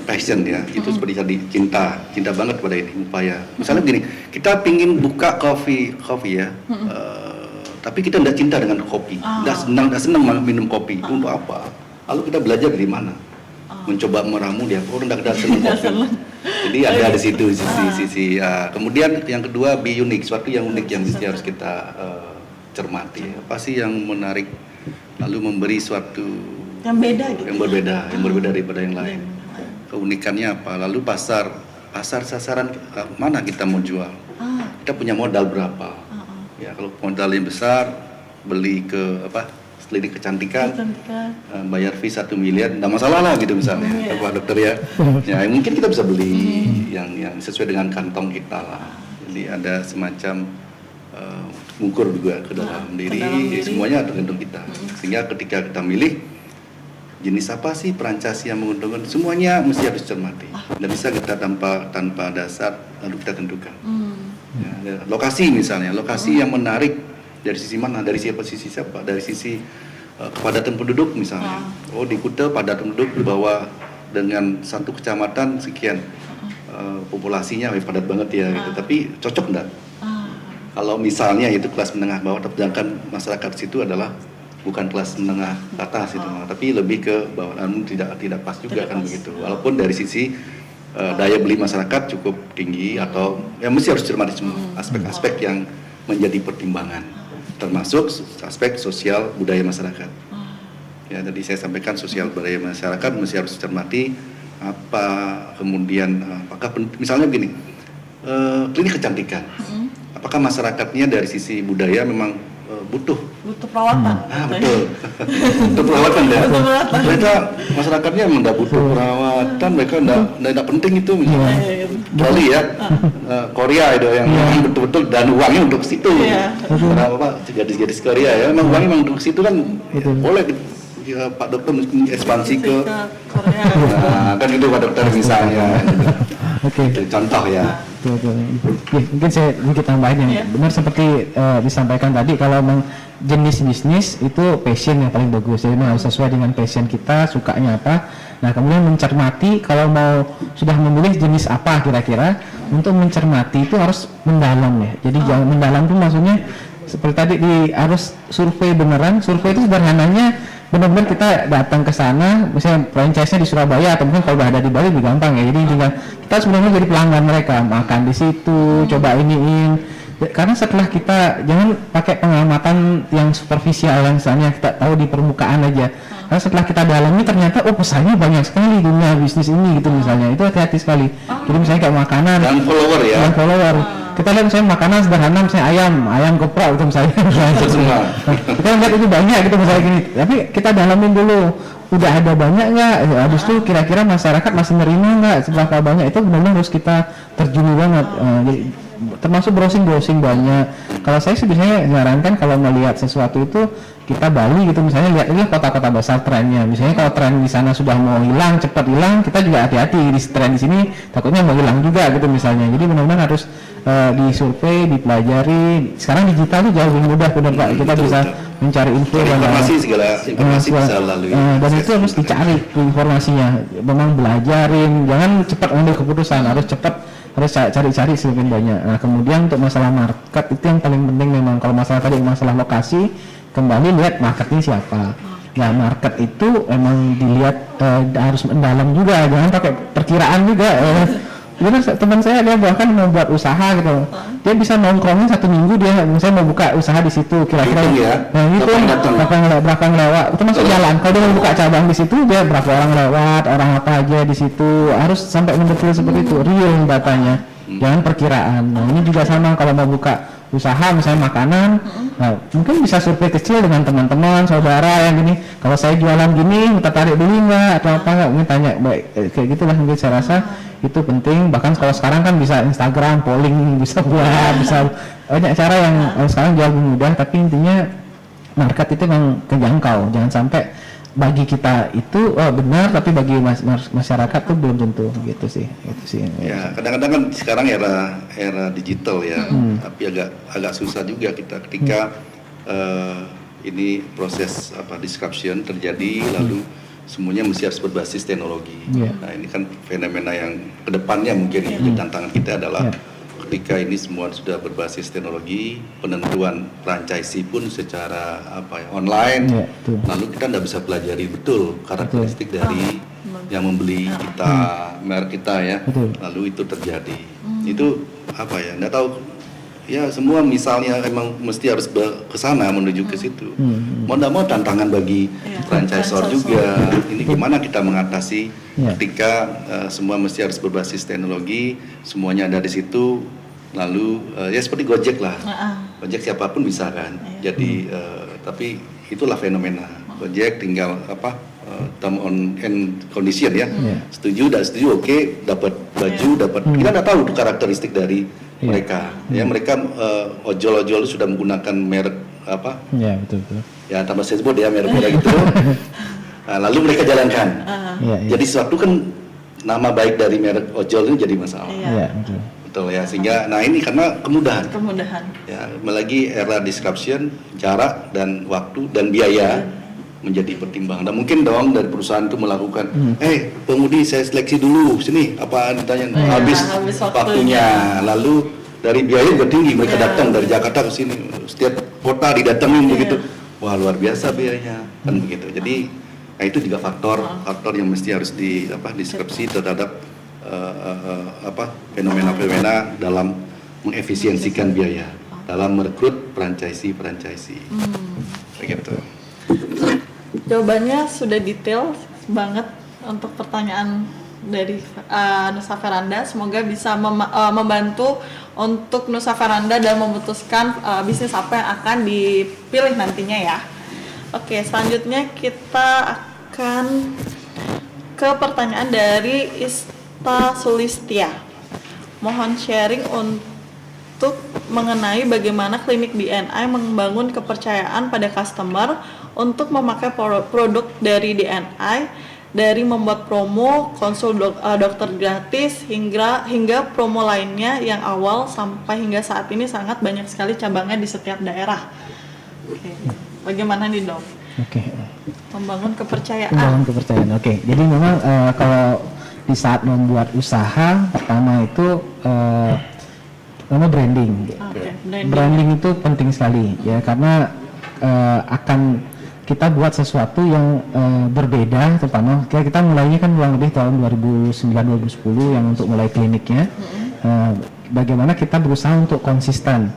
passion ya, itu seperti tadi cinta banget pada ini upaya. Misalnya gini, kita pingin buka kopi ya, tapi kita tidak cinta dengan kopi, tidak senang minum kopi. Itu untuk apa? Lalu kita belajar dari mana? Mencoba meramu dia, orang tidak senang kopi. Jadi ada di situ sisi. Kemudian yang kedua, be unique, suatu yang unik yang mesti harus kita cermati. Apa sih yang menarik? Lalu memberi suatu yang beda gitu. Yang berbeda daripada yang lain. Keunikannya apa? Lalu pasar sasaran mana kita mau jual? Kita punya modal berapa? Ya kalau modal yang besar, beli ke klinik kecantikan, bayar fee 1 miliar, nggak masalah lah gitu misalnya, Pak Dokter ya. Ya mungkin kita bisa beli yang sesuai dengan kantong kita lah. Jadi ada semacam mengukur juga ke dalam diri, semuanya tergantung kita. Sehingga ketika kita milih jenis apa sih franchise yang menguntungkan, semuanya mesti harus cermati. Tidak bisa kita tanpa dasar lalu kita tentukan. Ya, lokasi misalnya, lokasi yang menarik dari sisi mana? Dari sisi siapa? Dari sisi kepadatan penduduk misalnya. Oh di Kuta padat penduduk di bawah dengan satu kecamatan sekian populasinya padat banget ya gitu. Tapi cocok enggak? Kalau misalnya itu kelas menengah bawah, sedangkan masyarakat situ adalah bukan kelas menengah ke atas itu, tapi lebih ke bawah, namun tidak pas juga kan begitu. Walaupun dari sisi daya beli masyarakat cukup tinggi atau yang mesti harus cermati semua aspek-aspek yang menjadi pertimbangan, termasuk aspek sosial budaya masyarakat. Ya, tadi saya sampaikan sosial budaya masyarakat mesti harus cermati apa kemudian apakah misalnya begini, klinik kecantikan. Apakah masyarakatnya dari sisi budaya memang butuh perawatan? Betul. Butuh perawatan ya. Mereka masyarakatnya memang tidak butuh perawatan, mereka tidak penting itu misalnya. Bali ya, Korea itu yang betul-betul dan uangnya untuk situ. Karena gadis-gadis Korea ya, memang uangnya memang untuk situ kan boleh. Pak Dokter ekspansi ke Korea. Nah, kan itu Pak Dokter misalnya. Itu contoh ya. Betul. Mungkin saya sedikit tambahin yang benar seperti disampaikan tadi, kalau memang jenis bisnis itu passion yang paling bagus, jadi harus sesuai dengan passion kita, sukanya apa. Nah kemudian mencermati kalau mau sudah memilih jenis apa kira-kira, untuk mencermati itu harus mendalam ya. Jadi jangan mendalam itu maksudnya seperti tadi harus survei beneran. Survei itu sederhananya benar-benar kita datang ke sana, misalnya franchise-nya di Surabaya atau mungkin kalau udah ada di Bali lebih gampang ya. Jadi tinggal kita sebenarnya jadi pelanggan mereka, makan di situ, coba iniin. Karena setelah kita jangan pakai pengamatan yang superficial yang misalnya kita tahu di permukaan aja. Karena setelah kita dalami ternyata pesannya banyak sekali dunia bisnis ini gitu misalnya. Itu hati-hati sekali. Jadi misalnya kayak makanan Dan follower ya. Dan follower. Kita lihat misalnya makanan sederhana misalnya ayam geprek gitu misalnya. Kita lihat itu banyak gitu misalnya gini. Tapi kita dalamin dulu. Udah ada banyak nggak? Habis itu kira-kira masyarakat masih nerima nggak? Seberapa banyak? Itu benar-benar harus kita terjuni banget. Jadi termasuk browsing banyak. Kalau saya sih biasanya menyarankan kalau melihat sesuatu itu kita Bali gitu misalnya, lihat ini kota-kota besar trennya. Misalnya kalau tren di sana sudah mau hilang, cepat hilang, kita juga hati-hati di tren di sini takutnya mau hilang juga gitu misalnya. Jadi benar-benar harus disurvei, dipelajari. Sekarang digital tuh jauh lebih mudah benar Pak. Kita bisa mencari info dan informasi bisa lalui. Dan itu harus dicari informasinya. Memang belajarin, jangan cepat ambil keputusan, harus cari-cari semakin banyak. Nah kemudian untuk masalah market itu yang paling penting memang. Kalau masalah tadi masalah lokasi, kembali lihat marketnya siapa. Nah market itu emang dilihat harus mendalam juga, jangan pakai perkiraan juga. Teman saya dia bahkan mau buat usaha gitu, dia bisa nongkrongin 1 minggu, dia misalnya mau buka usaha di situ kira-kira berapa yang lewat, itu masuk jalan. Kalau dia mau buka cabang di situ, dia berapa orang lewat, orang apa aja di situ, harus sampai mendetil seperti itu, real datanya, jangan perkiraan. Nah ini juga sama kalau mau buka usaha misalnya makanan, Nah, mungkin bisa survei kecil dengan teman-teman, saudara yang gini, kalau saya jualan gini, minta tarik dulu nggak atau apa nggak, mungkin tanya, baik, kayak gitulah mungkin saya rasa itu penting. Bahkan kalau sekarang kan bisa Instagram, polling, bisa buat, bisa banyak cara yang sekarang jauh lebih mudah, tapi intinya market itu memang kejangkau, jangan sampai bagi kita itu benar, tapi bagi masyarakat tuh belum tentu gitu sih. Ya, kadang-kadang kan sekarang era digital ya, tapi agak susah juga kita ketika ini proses disruption terjadi, lalu semuanya mesti harus berbasis teknologi. Nah, ini kan fenomena yang kedepannya mungkin tantangan kita adalah ketika ini semua sudah berbasis teknologi, penentuan franchisee pun secara online, lalu kita tidak bisa pelajari betul karakteristik dari yang membeli kita, merek kita ya, lalu itu terjadi. Itu nggak tahu ya, semua misalnya emang mesti harus ke sana menuju ke situ. Mau tidak mau tantangan bagi franchisor juga. Ini gimana kita mengatasi ketika semua mesti harus berbasis teknologi, semuanya ada di situ. Lalu ya seperti Gojek lah, Gojek siapapun bisa kan. Jadi tapi itulah fenomena Gojek, tinggal term on and condition ya. Setuju, tidak setuju, oke, dapat baju, dapat. Kita nggak tahu tuh karakteristik dari mereka. Ya mereka ojol-ojol sudah menggunakan merek Ya betul. Ya tanpa saya sebut ya merek-merek itu. Nah, lalu mereka jalankan. Jadi sesuatu kan nama baik dari merek ojol itu jadi masalah. Betul ya, sehingga ini karena kemudahan. Ya, lagi era disruption, jarak dan waktu dan biaya menjadi pertimbangan. Dan mungkin dong dari perusahaan itu melakukan, pemudi saya seleksi dulu sini, apa ditanya, habis waktunya. Lalu dari biaya juga tinggi, mereka datang dari Jakarta ke sini, setiap kota didatengin begitu. Wah, luar biasa biayanya kan begitu. Jadi itu juga faktor yang mesti harus diskripsi terhadap fenomena-fenomena dalam mengefisiensikan biaya dalam merekrut franchisee begitu. Jawabannya sudah detail banget untuk pertanyaan dari Nusa Veranda. Semoga bisa membantu untuk Nusa Veranda dan memutuskan bisnis apa yang akan dipilih nantinya ya. Oke, selanjutnya kita akan ke pertanyaan dari Ista Sulistia. Mohon sharing untuk mengenai bagaimana klinik DNI membangun kepercayaan pada customer untuk memakai produk dari DNI, dari membuat promo, konsul dokter gratis hingga promo lainnya yang awal sampai hingga saat ini sangat banyak sekali cabangnya di setiap daerah. Oke. Bagaimana nih dok? Membangun kepercayaan. Oke. Jadi memang kalau di saat membuat usaha pertama itu branding. Branding itu penting sekali ya, karena akan kita buat sesuatu yang berbeda, terutama kita mulainya kan kurang lebih tahun 2009-2010 yang untuk mulai kliniknya. Bagaimana kita berusaha untuk konsisten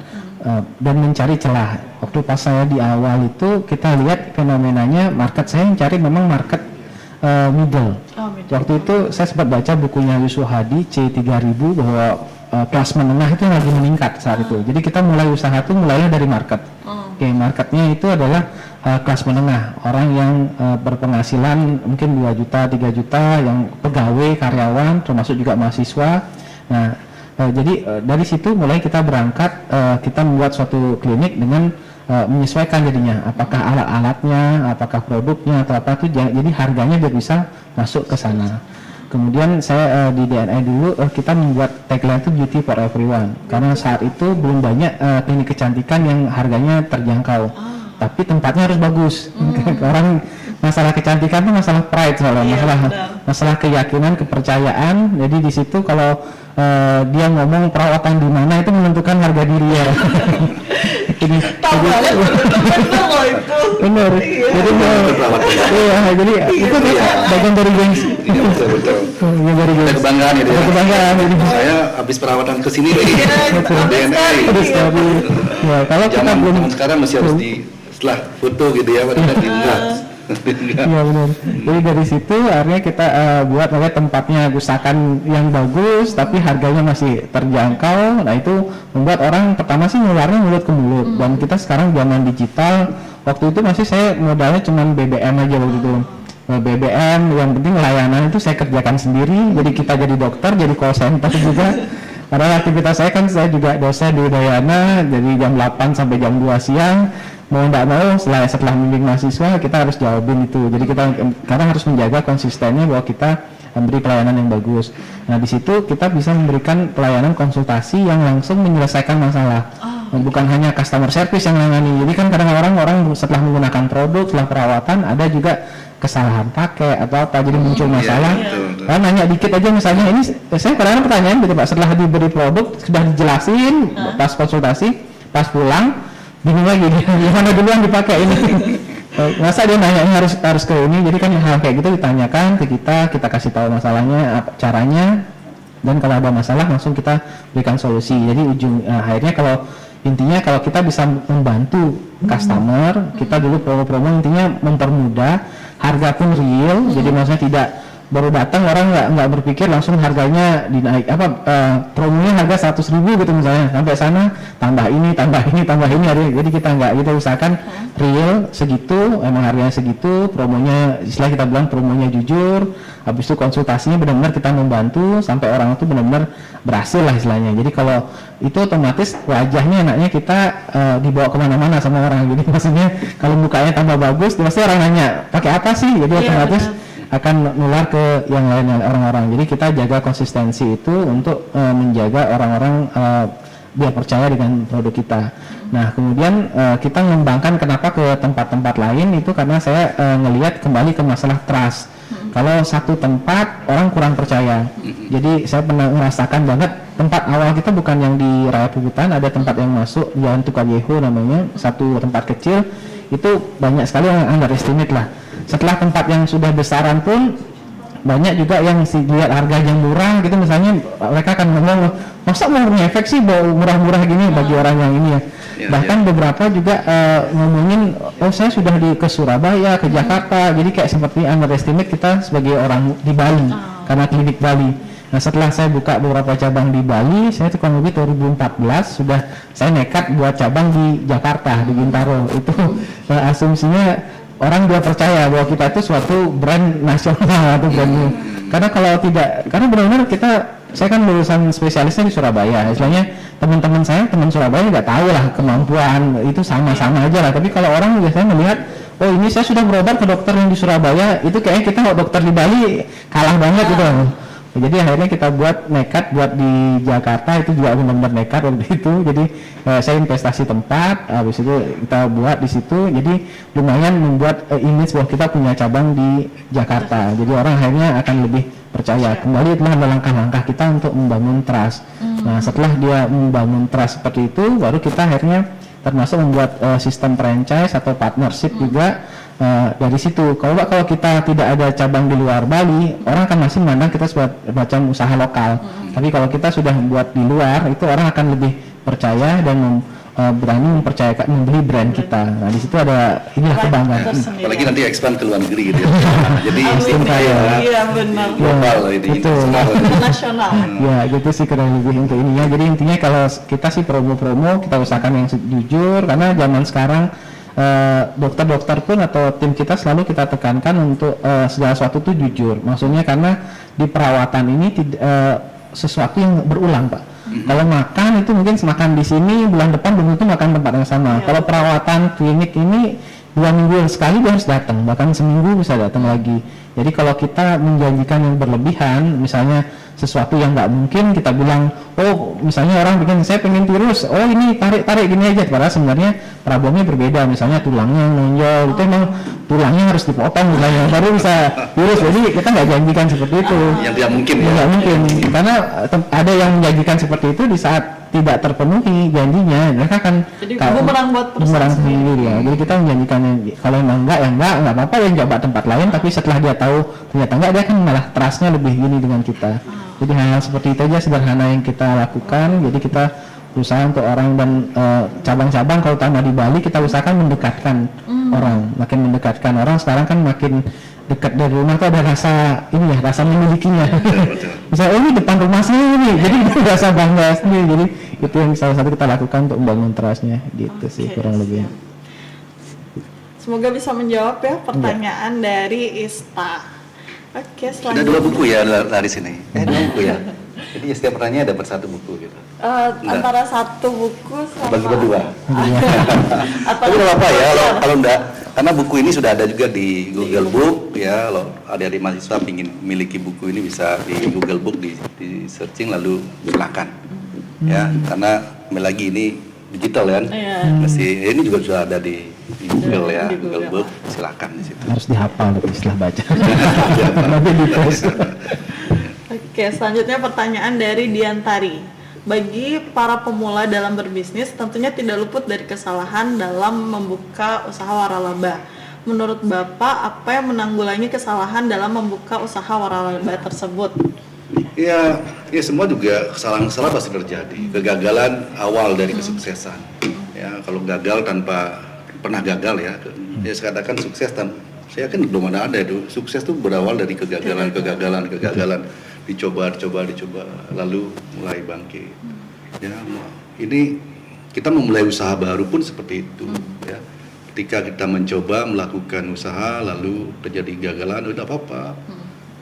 dan mencari celah. Waktu pas saya di awal itu kita lihat fenomenanya market saya yang cari memang market middle. Waktu itu saya sempat baca bukunya Yusuf Hadi C3000 bahwa kelas menengah itu lagi meningkat saat itu. Jadi kita mulai usaha itu mulainya dari market. Marketnya itu adalah kelas menengah, orang yang berpenghasilan mungkin 2 juta, 3 juta, yang pegawai, karyawan, termasuk juga mahasiswa. Nah, jadi dari situ mulai kita berangkat, kita membuat suatu klinik dengan menyesuaikan jadinya, apakah alat-alatnya, apakah produknya atau apa itu, jadi harganya biar bisa masuk ke sana. Kemudian saya di DNI dulu kita membuat tagline itu beauty for everyone, karena saat itu belum banyak klinik kecantikan yang harganya terjangkau, tapi tempatnya harus bagus. Orang masalah kecantikan itu masalah pride soalnya, masalah keyakinan, kepercayaan. Jadi di situ kalau dia ngomong perawatan di mana itu menentukan harga diri ya. Ini benar. Jadi itu bagian dari gengsi. Betul. Kebanggaan gitu. Saya habis perawatan ke sini nih. DNA. Ya, kalau kita belum sekarang masih harus setelah foto gitu ya, pada diunggah Iya benar. Jadi dari situ akhirnya kita buat tempatnya usahakan yang bagus tapi harganya masih terjangkau. Nah itu membuat orang pertama sih nularnya mulut ke mulut. Dan kita sekarang zaman digital. Waktu itu masih saya modalnya cuma BBM aja waktu itu. BBM yang penting layanan itu saya kerjakan sendiri. Jadi kita jadi dokter, jadi call center juga. Karena aktivitas saya kan saya juga dosen di Udayana dari jam 8 sampai jam 2 siang. Mau tidak mau setelah membimbing mahasiswa kita harus jawabin itu. Jadi kita karena harus menjaga konsistennya bahwa kita memberi pelayanan yang bagus. Nah di situ kita bisa memberikan pelayanan konsultasi yang langsung menyelesaikan masalah. Bukan hanya customer service yang menangani. Jadi kan kadang orang setelah menggunakan produk, setelah perawatan ada juga kesalahan pakai atau apa, jadi muncul masalah. Kan nanya dikit aja misalnya ini saya kadang pertanyaan gitu Pak, setelah diberi produk sudah dijelasin pas konsultasi, pas pulang bingung lagi gimana duluan dipakai ini. Masa dia nanya harus ke ini, jadi kan hal kayak gitu ditanyakan ke kita kasih tahu masalahnya, caranya, dan kalau ada masalah langsung kita berikan solusi. Jadi akhirnya intinya kalau kita bisa membantu customer, kita dulu promo-promo intinya mempermudah, harga pun real, jadi maksudnya tidak baru datang orang nggak berpikir langsung harganya dinaik promonya harga 100.000 gitu misalnya, sampai sana tambah ini jadi kita nggak, kita usahakan real segitu, emang harganya segitu, promonya istilah kita bilang promonya jujur, habis itu konsultasinya benar-benar kita membantu sampai orang itu benar-benar berhasil lah istilahnya. Jadi kalau itu otomatis wajahnya enaknya kita dibawa kemana-mana sama orang, jadi maksudnya kalau mukanya tambah bagus pasti orang nanya pakai apa sih, jadi otomatis akan nular ke yang lain orang-orang. Jadi kita jaga konsistensi itu untuk menjaga orang-orang biar percaya dengan produk kita. Nah kemudian kita mengembangkan kenapa ke tempat-tempat lain itu karena saya ngelihat kembali ke masalah trust. Kalau satu tempat orang kurang percaya. Jadi saya pernah merasakan banget tempat awal kita bukan yang di Raya Puputan, ada tempat yang masuk Jalan Tukayeho namanya, satu tempat kecil itu banyak sekali yang underestimate lah. Setelah tempat yang sudah besaran pun banyak juga yang lihat harga yang murah gitu, misalnya mereka akan ngomong masa mau ngefek sih murah-murah gini bagi orang yang ini ya. Bahkan beberapa juga ngomongin saya sudah ke Surabaya, ke Jakarta, jadi kayak seperti underestimate kita sebagai orang di Bali karena klinik Bali. Nah setelah saya buka beberapa cabang di Bali, saya kurang lebih 2014 sudah saya nekat buat cabang di Jakarta, di Bintaro. Itu asumsinya orang dia percaya bahwa kita itu suatu brand nasional atau brand karena kalau tidak, karena benar-benar saya kan lulusan spesialisnya di Surabaya, istilahnya teman-teman saya teman Surabaya nggak tahu lah kemampuan itu sama-sama aja lah, tapi kalau orang biasanya melihat oh ini saya sudah berobat ke dokter yang di Surabaya, itu kayaknya kita dokter di Bali kalah banget gitu. Jadi akhirnya kita nekat buat di Jakarta, itu juga benar-benar nekat waktu itu. Jadi saya investasi tempat, habis itu kita buat di situ. Jadi lumayan membuat image bahwa kita punya cabang di Jakarta. Jadi orang akhirnya akan lebih percaya. Kembali itulah langkah-langkah kita untuk membangun trust. Nah setelah dia membangun trust seperti itu, baru kita akhirnya termasuk membuat sistem franchise atau partnership juga. Dari situ, kalau kita tidak ada cabang di luar Bali, orang akan masih memandang kita sebagai macam usaha lokal. Tapi kalau kita sudah buat di luar, itu orang akan lebih percaya dan berani mempercayakan membeli brand kita. Nah di situ ada inilah kebanggaan. Apalagi nanti expand ke luar negeri gitu ya. Jadi iya benar. Global ini Internasional. Ya gitu sih kurang lebih untuk ininya. Jadi intinya kalau kita sih promo-promo kita usahakan yang jujur, karena zaman sekarang dokter-dokter pun atau tim kita selalu kita tekankan untuk segala sesuatu itu jujur. Maksudnya karena di perawatan ini sesuatu yang berulang Pak. Kalau makan itu mungkin makan di sini, bulan depan belum tentu makan tempat yang sama. Kalau perawatan klinik ini 2 minggu sekali dia harus datang, bahkan seminggu bisa datang lagi. Jadi kalau kita menjanjikan yang berlebihan, misalnya sesuatu yang nggak mungkin, kita bilang, oh misalnya orang bikin saya pengen tirus, oh ini tarik gini aja, padahal sebenarnya problemnya berbeda, misalnya tulangnya nonjol, itu emang tulangnya harus dipotong misalnya, baru bisa tirus. Jadi kita nggak janjikan seperti itu. Yang tidak mungkin ya. Nggak mungkin, karena ada yang menjanjikan seperti itu di saat tidak terpenuhi janjinya, mereka akan jadi bumerang buat perusahaan sendiri ya. Jadi kita menjanjikan kalau emang enggak apa-apa yang coba tempat lain, tapi setelah dia tahu ternyata enggak, dia kan malah trustnya lebih gini dengan kita. Jadi hal seperti itu aja sederhana yang kita lakukan. Jadi kita berusaha untuk orang dan cabang-cabang kalau utama di Bali kita usahakan mendekatkan orang, makin mendekatkan orang. Sekarang kan makin dekat dari rumah tuh ada rasa ini ya, rasa memilikinya. Misalnya ini depan rumah sendiri nih, jadi rasa bangga sendiri. Jadi itu yang salah satu kita lakukan untuk membangun trustnya gitu sih kurang lebih. Semoga bisa menjawab ya pertanyaan dari Ista. Oke, Ada 2 selanjutnya. buku ya dari sini. 2 buku ya. Jadi ya setiap pertanyaan dapat 1 buku gitu. Antara 1 buku sama Bagi berdua. atau Tapi nggak apa-apa ya kalau enggak, karena buku ini sudah ada juga di Google Book ya. Kalau adik-adik mahasiswa ingin memiliki buku ini bisa di Google Book di searching lalu silakan ya, karena lagi ini digital kan. Iya. Ini juga sudah ada di Google ya, Di Google Google. Book silakan di situ. Harus dihafal istilah baca. Nanti di post. Oke, selanjutnya pertanyaan dari Diantari. Bagi para pemula dalam berbisnis, tentunya tidak luput dari kesalahan dalam membuka usaha waralaba. Menurut Bapak, apa yang menanggulangi kesalahan dalam membuka usaha waralaba tersebut? Ya semua juga kesalahan-kesalahan pasti terjadi. Kegagalan awal dari kesuksesan. Ya, kalau gagal tanpa pernah gagal ya, saya katakan sukses saya yakin belum ada itu. Sukses itu berawal dari kegagalan, dicoba, lalu mulai bangkit. Ya, ini kita memulai usaha baru pun seperti itu. Ya, ketika kita mencoba melakukan usaha, lalu terjadi gagalan, udah apa-apa,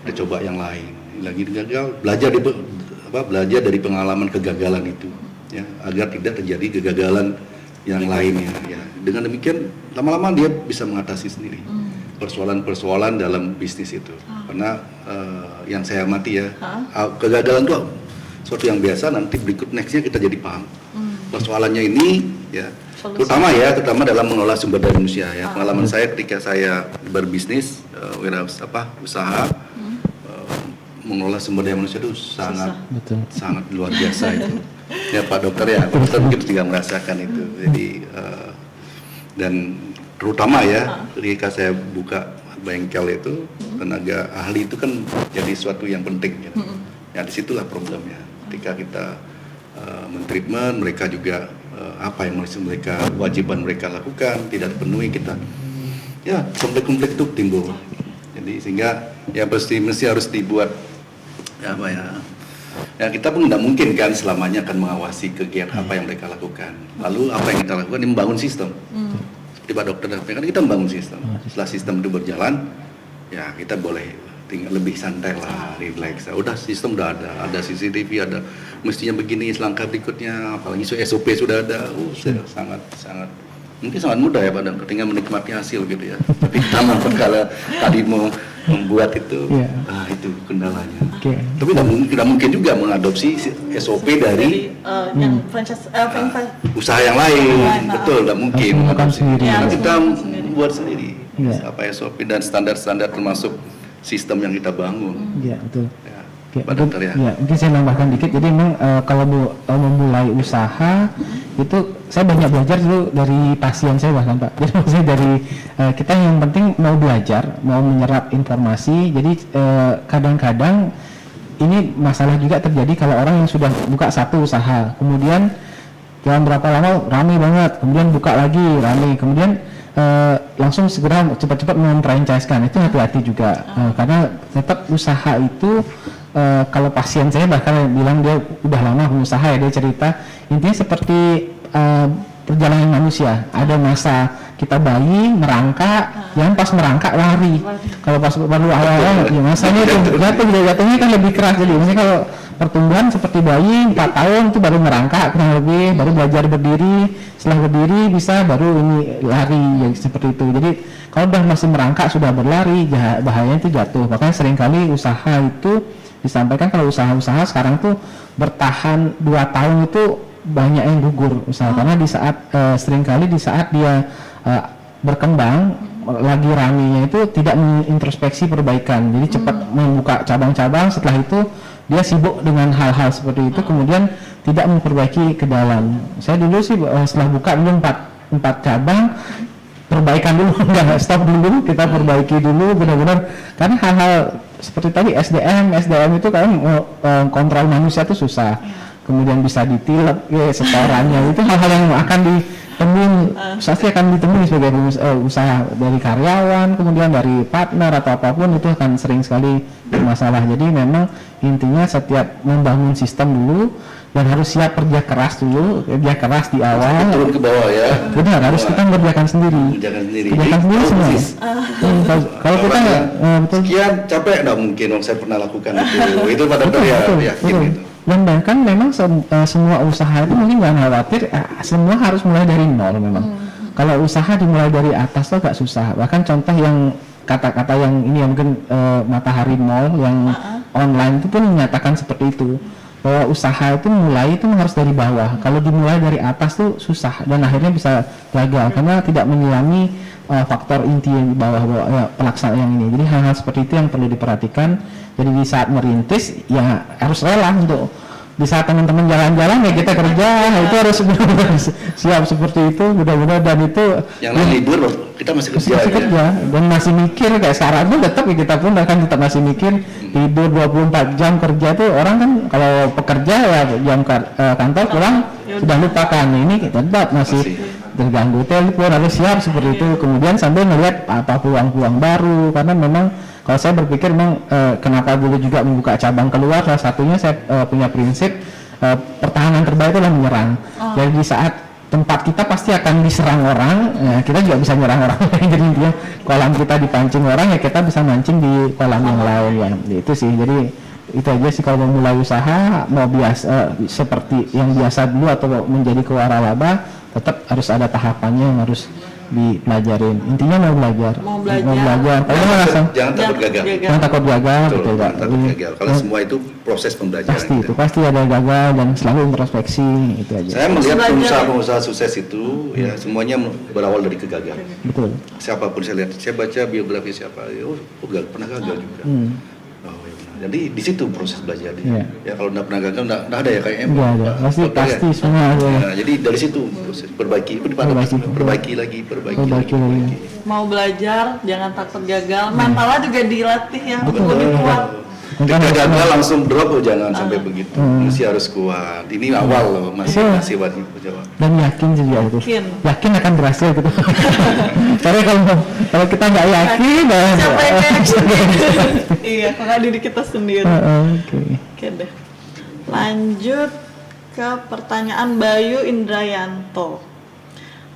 kita coba yang lain. Lagi gagal, belajar dari pengalaman kegagalan itu, ya, agar tidak terjadi kegagalan yang lainnya. Ya, dengan demikian lama-lama dia bisa mengatasi sendiri persoalan-persoalan dalam bisnis itu. Karena yang saya amati ya, kegagalan itu sesuatu yang biasa. Nanti berikut nextnya kita jadi paham persoalannya ini ya. Terutama dalam mengelola sumber daya manusia ya. Pengalaman saya ketika saya berbisnis usaha mengelola sumber daya manusia itu sangat luar biasa itu. Ya Pak Dokter ya, Pak Dokter mungkin juga merasakan itu. Jadi dan terutama ya ketika saya buka bengkel itu, tenaga ahli itu kan jadi sesuatu yang penting gitu. Ya disitulah problemnya. Ketika kita mentreatment, mereka juga apa yang mereka wajiban mereka lakukan tidak dipenuhi, kita ya konflik-konflik itu timbul. Jadi sehingga ya mesti harus dibuat ya kita pun tidak mungkin kan selamanya akan mengawasi kegiatan apa yang mereka lakukan. Lalu apa yang kita lakukan ini membangun sistem. Seperti Pak Dokter kan kita membangun sistem. Setelah sistem itu berjalan, ya kita boleh tinggal lebih santai lah, relax. Udah sistem udah ada CCTV, ada mestinya begini langkah berikutnya, apalagi SOP sudah ada. Sangat mungkin sangat mudah ya Pak Dokter, tinggal menikmati hasil gitu ya. Tapi pertama kalau tadi mau membuat itu, itu kendalanya. Tapi tidak mungkin juga mengadopsi SOP dari yang franchise, usaha yang lain. Betul, tidak mungkin mengadopsi. Ya, Kita buat sendiri apa SOP dan standar-standar termasuk sistem yang kita bangun. Iya betul. Pak Dokter ya. Ya, mungkin saya nambahkan dikit. Jadi memang kalau memulai usaha itu saya banyak belajar dulu dari pasien saya bahkan Pak. Jadi maksudnya dari kita yang penting mau belajar, mau menyerap informasi. Jadi kadang-kadang ini masalah juga terjadi kalau orang yang sudah buka satu usaha, kemudian dalam berapa lama ramai banget, kemudian buka lagi ramai, kemudian langsung segera cepat-cepat memfranchise-kan. Itu hati-hati juga karena tetap usaha itu kalau pasien saya bahkan bilang dia udah lama pengusaha ya, dia cerita intinya seperti perjalanan manusia, ada masa kita bayi merangkak, yang pas merangkak lari. Kalau pas baru awal-awal ya masanya itu jatuhnya kan lebih keras. Jadi misalnya kalau pertumbuhan seperti bayi 4 tahun itu baru merangkak kurang lebih, baru belajar berdiri, setelah berdiri bisa baru ini lari ya, seperti itu. Jadi kalau udah masih merangkak sudah berlari bahayanya itu jatuh. Makanya seringkali usaha itu disampaikan kalau usaha-usaha sekarang tuh bertahan 2 tahun itu banyak yang gugur usaha karena di saat seringkali di saat dia berkembang lagi raminya itu tidak mengintrospeksi perbaikan, jadi cepat membuka cabang-cabang, setelah itu dia sibuk dengan hal-hal seperti itu kemudian tidak memperbaiki ke dalam. Saya dulu sih setelah buka dulu 4 cabang, perbaikan dulu, enggak stop dulu, kita perbaiki dulu benar-benar karena hal-hal seperti tadi SDM itu kan kontrol manusia itu susah. kemudian bisa ditilep ya setorannya, itu hal-hal yang akan ditemuin, pasti akan ditemuin sebagai usaha dari karyawan, kemudian dari partner atau apapun, itu akan sering sekali masalah. Jadi memang intinya setiap membangun sistem dulu, dan harus siap kerja keras dulu, kerja keras di awal. Turun ke bawah ya. Benar, harus kita mengerjakan sendiri. Kerjakan sendiri. Kerjakan sendiri semua. Kalau kita nggak, betul. Sekian capek, nggak mungkin. Saya pernah lakukan itu. Itu pada Betul, ya, betul, yakin betul. gitu. Dan bahkan memang semua usaha itu mungkin jangan khawatir, semua harus mulai dari nol memang. Kalau usaha dimulai dari atas tuh agak susah. Bahkan contoh yang kata-kata yang ini yang mungkin Matahari Mall yang online itu pun menyatakan seperti itu. Bahwa usaha itu mulai itu harus dari bawah. Kalau dimulai dari atas tuh susah dan akhirnya bisa gagal karena tidak menyelami faktor inti yang di bawah pelaksanaan yang ini. Jadi hal-hal seperti itu yang perlu diperhatikan. Jadi di saat merintis ya harus rela untuk di saat teman-teman jalan-jalan ya kita kerja, itu harus benar-benar siap seperti itu, mudah-mudahan. Dan itu yang lain libur loh, kita masih kerja. masih kerja dan masih mikir kayak sekarang tuh tetap ya, kita pun akan tetap masih mikir tidur 24 jam kerja tuh. Orang kan kalau pekerja ya jam kantor pulang sudah lupakan, ini kita tetap masih terganggu telepon, harus siap seperti itu. Kemudian sambil melihat apa peluang-peluang baru, karena memang kalau saya berpikir memang kenapa dulu juga membuka cabang keluar, salah satunya saya punya prinsip pertahanan terbaik itu adalah menyerang. Jadi di saat tempat kita pasti akan diserang orang, kita juga bisa menyerang orang lain. Jadi intinya kolam kita dipancing orang, ya kita bisa mancing di kolam yang lain ya. Itu sih. Jadi itu aja sih kalau mau mulai usaha, mau biasa seperti yang biasa dulu atau menjadi kewaralaba, tetap harus ada tahapannya yang harus dipelajarin. Intinya mau belajar. Kalau langsung Jangan takut gagal. jangan takut gagal, Betul, betul Pak. jangan takut gagal. Kalau semua itu proses pembelajaran. Pasti gitu. itu pasti ada gagal dan selalu introspeksi, itu aja. Saya melihat pengusaha-pengusaha sukses itu ya semuanya berawal dari kegagalan. Betul. Siapapun saya lihat, saya baca biografi siapa, pernah gagal juga. Oh, ya benar. Jadi di situ proses belajarnya. Iya. Ya kalau nggak pernah gagal, nggak ada ya kayak Nggak ada. Pasti semua ada. Ya, jadi dari situ proses perbaiki lagi. Mau belajar jangan takut gagal, mentalnya juga dilatih ya untuk Betul. lebih kuat. Ketika gagal langsung drop, jangan sampai begitu. Mesti harus kuat. Ini awal loh, masih wajib jawab. Dan yakin juga itu. Yakin akan berhasil gitu. Karena kalau kita nggak yakin, Siapa yang yakin? Iya, karena diri kita sendiri. Oke deh. Lanjut ke pertanyaan Bayu Indrayanto.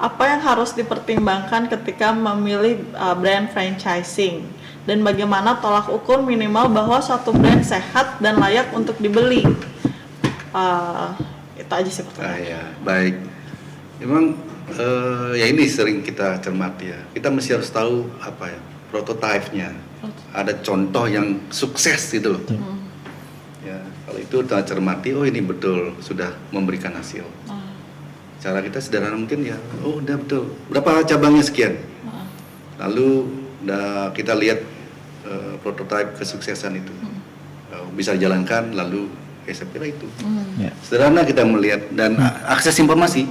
Apa yang harus dipertimbangkan ketika memilih brand franchising? Dan bagaimana tolak ukur minimal bahwa suatu brand sehat dan layak untuk dibeli? Itu aja sih pertanyaan. Ya, baik. Memang ya ini sering kita cermati ya. Kita mesti harus tahu apa ya, prototipenya. Ada contoh yang sukses gitu loh. Ya, kalau itu kita cermati, oh ini betul sudah memberikan hasil. Cara kita sederhana mungkin ya, oh udah betul. Berapa cabangnya sekian? Lalu kita lihat prototipe kesuksesan itu bisa dijalankan, lalu saya kira itu sederhana kita melihat dan akses informasi.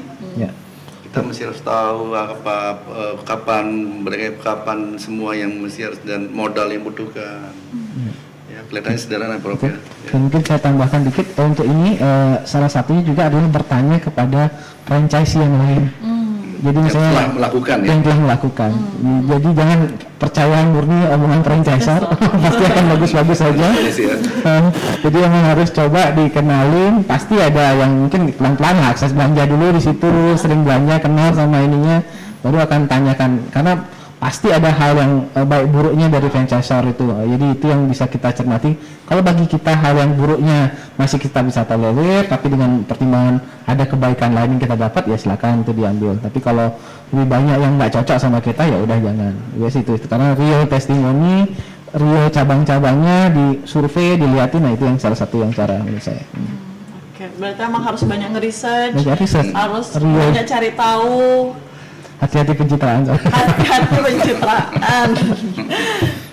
Kita mesti harus tahu kapan semua yang mesti harus dan modal yang butuhkan. Ya, kelihatannya sederhana Prof. Ya. Mungkin saya tambahkan dikit untuk ini, salah satunya juga adalah bertanya kepada franchise yang lain. Jadi misalnya telah melakukan ya. Yang telah melakukan. Jadi jangan percaya murni omongan franchisor, pasti akan bagus-bagus saja. Jadi yang harus coba dikenalin, pasti ada yang mungkin pelan-pelan akses belanja dulu di situ, sering belanja, kenal sama ininya, baru akan tanyakan. Karena pasti ada hal yang baik buruknya dari franchisor itu. Jadi itu yang bisa kita cermati. Kalau bagi kita hal yang buruknya masih kita bisa tolerir, tapi dengan pertimbangan ada kebaikan lain yang kita dapat, ya silakan itu diambil. Tapi kalau lebih banyak yang nggak cocok sama kita, ya udah jangan. Ya itu karena real testimoni, real cabang-cabangnya di survei dilihatin, nah itu yang salah satu yang cara menurut saya. Oke, berarti emang harus banyak nge-research, harus real. banyak cari tahu. Hati-hati pencitraan. Hati-hati pencitraan.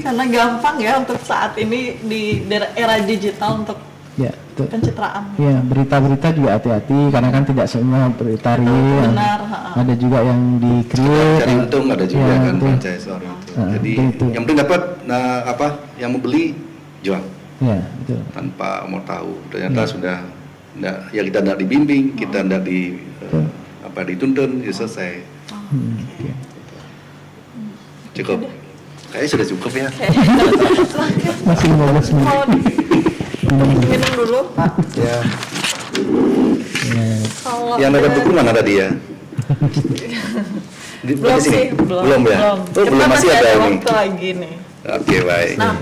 Karena gampang ya untuk saat ini di era digital untuk pencitraan. Iya, berita-berita juga hati-hati karena kan tidak semua berita real. Benar. Ada juga yang di-create. Cari untung ada juga kan franchisor itu. Jadi yang penting dapat yang mau beli jual. Iya, betul. Tanpa mau tahu ternyata sudah Ya kita tidak dibimbing, kita tidak dituntun, ya selesai. Cukup. Kayaknya sudah cukup ya. Masih 15 menit. Mau minum dulu Pak. Ya. Kalau Yang dapat buku mana tadi ya? belum di sini? sih, Belum ya? Oh, Kita belum, masih ada ini. waktu lagi nih. Oke, baik. Nah,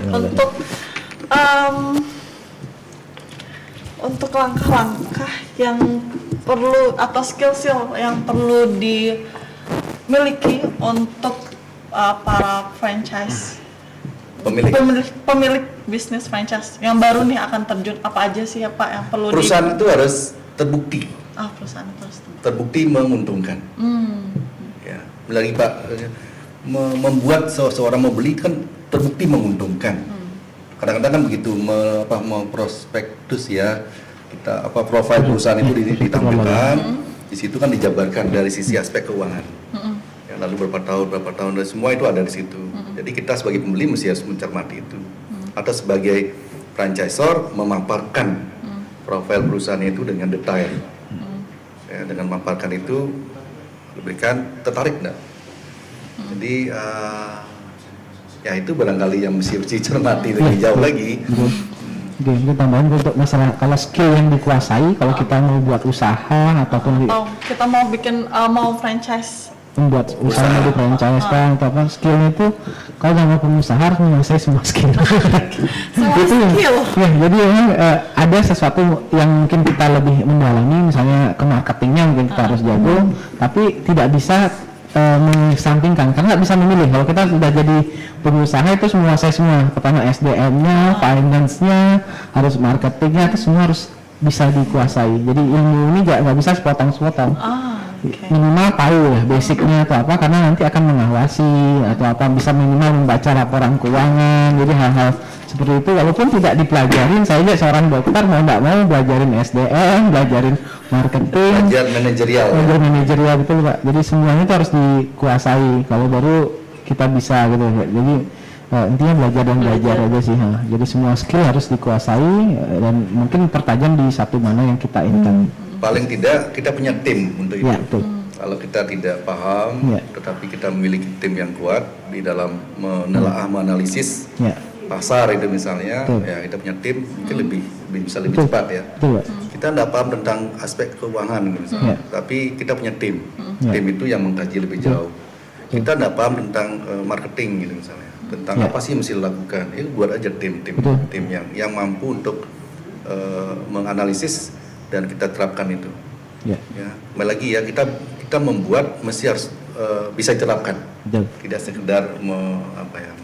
untuk langkah-langkah yang perlu atau skill-skill yang perlu dimiliki untuk para franchise pemilik bisnis franchise yang baru nih akan terjun, apa aja sih ya Pak yang perlu Perusahaan itu harus terbukti. Perusahaan itu harus Terbukti menguntungkan. Ya, lagi Pak, membuat seorang mau beli kan terbukti menguntungkan. Kadang-kadang kan begitu, memprospektus ya, kita profil perusahaan itu ditampilkan, di situ kan dijabarkan dari sisi aspek keuangan. Ya, lalu berapa tahun dan semua itu ada di situ. Jadi kita sebagai pembeli mesti harus mencermati itu. Atau sebagai franchisor memaparkan profil perusahaan itu dengan detail. Ya, dengan memaparkan itu diberikan tertarik enggak? Jadi ya itu barangkali yang mesti cermati lebih jauh lagi. Oke, mungkin tambahan untuk masalah kalau skill yang dikuasai, kalau kita mau buat usaha ataupun kita mau bikin mau franchise, membuat usaha mau di franchise kan atau apa, skillnya itu kalau nama pengusaha harus menguasai semua skill. Itu skill. Ya, jadi memang ada sesuatu yang mungkin kita lebih mendalami, misalnya ke marketingnya mungkin kita harus jago, tapi tidak bisa mengesampingkan karena nggak bisa memilih. Kalau kita sudah jadi pengusaha itu semua pertama SDM-nya, finance-nya, harus marketingnya, itu semua harus bisa dikuasai. Jadi ilmu ini nggak bisa sepotong-sepotong. Minimal tahu ya basicnya atau apa, karena nanti akan mengawasi atau apa, bisa minimal membaca laporan keuangan. Jadi hal-hal seperti itu walaupun tidak dipelajarin, saya juga seorang dokter mau nggak mau belajarin SDM, belajarin marketing, Belajar manajerial betul Pak. Jadi semuanya itu harus dikuasai kalau baru kita bisa gitu. Jadi intinya belajar dan belajar aja sih. Jadi semua skill harus dikuasai dan mungkin pertajam di satu mana yang kita inginkan. Paling tidak kita punya tim untuk itu. Ya, betul. Kalau kita tidak paham, tetapi kita memiliki tim yang kuat di dalam menelaah, menganalisis pasar itu misalnya, ya kita punya tim mungkin bisa lebih cepat ya. Betul, Pak. Kita tidak paham tentang aspek keuangan misalnya, tapi kita punya tim. Tim itu yang mengkaji lebih jauh. Kita tidak paham tentang marketing gitu misalnya, tentang apa sih yang mesti dilakukan. Itu buat aja tim yang mampu untuk menganalisis dan kita terapkan itu. Ya, kembali lagi ya, kita membuat mesti harus bisa diterapkan. Tidak sekedar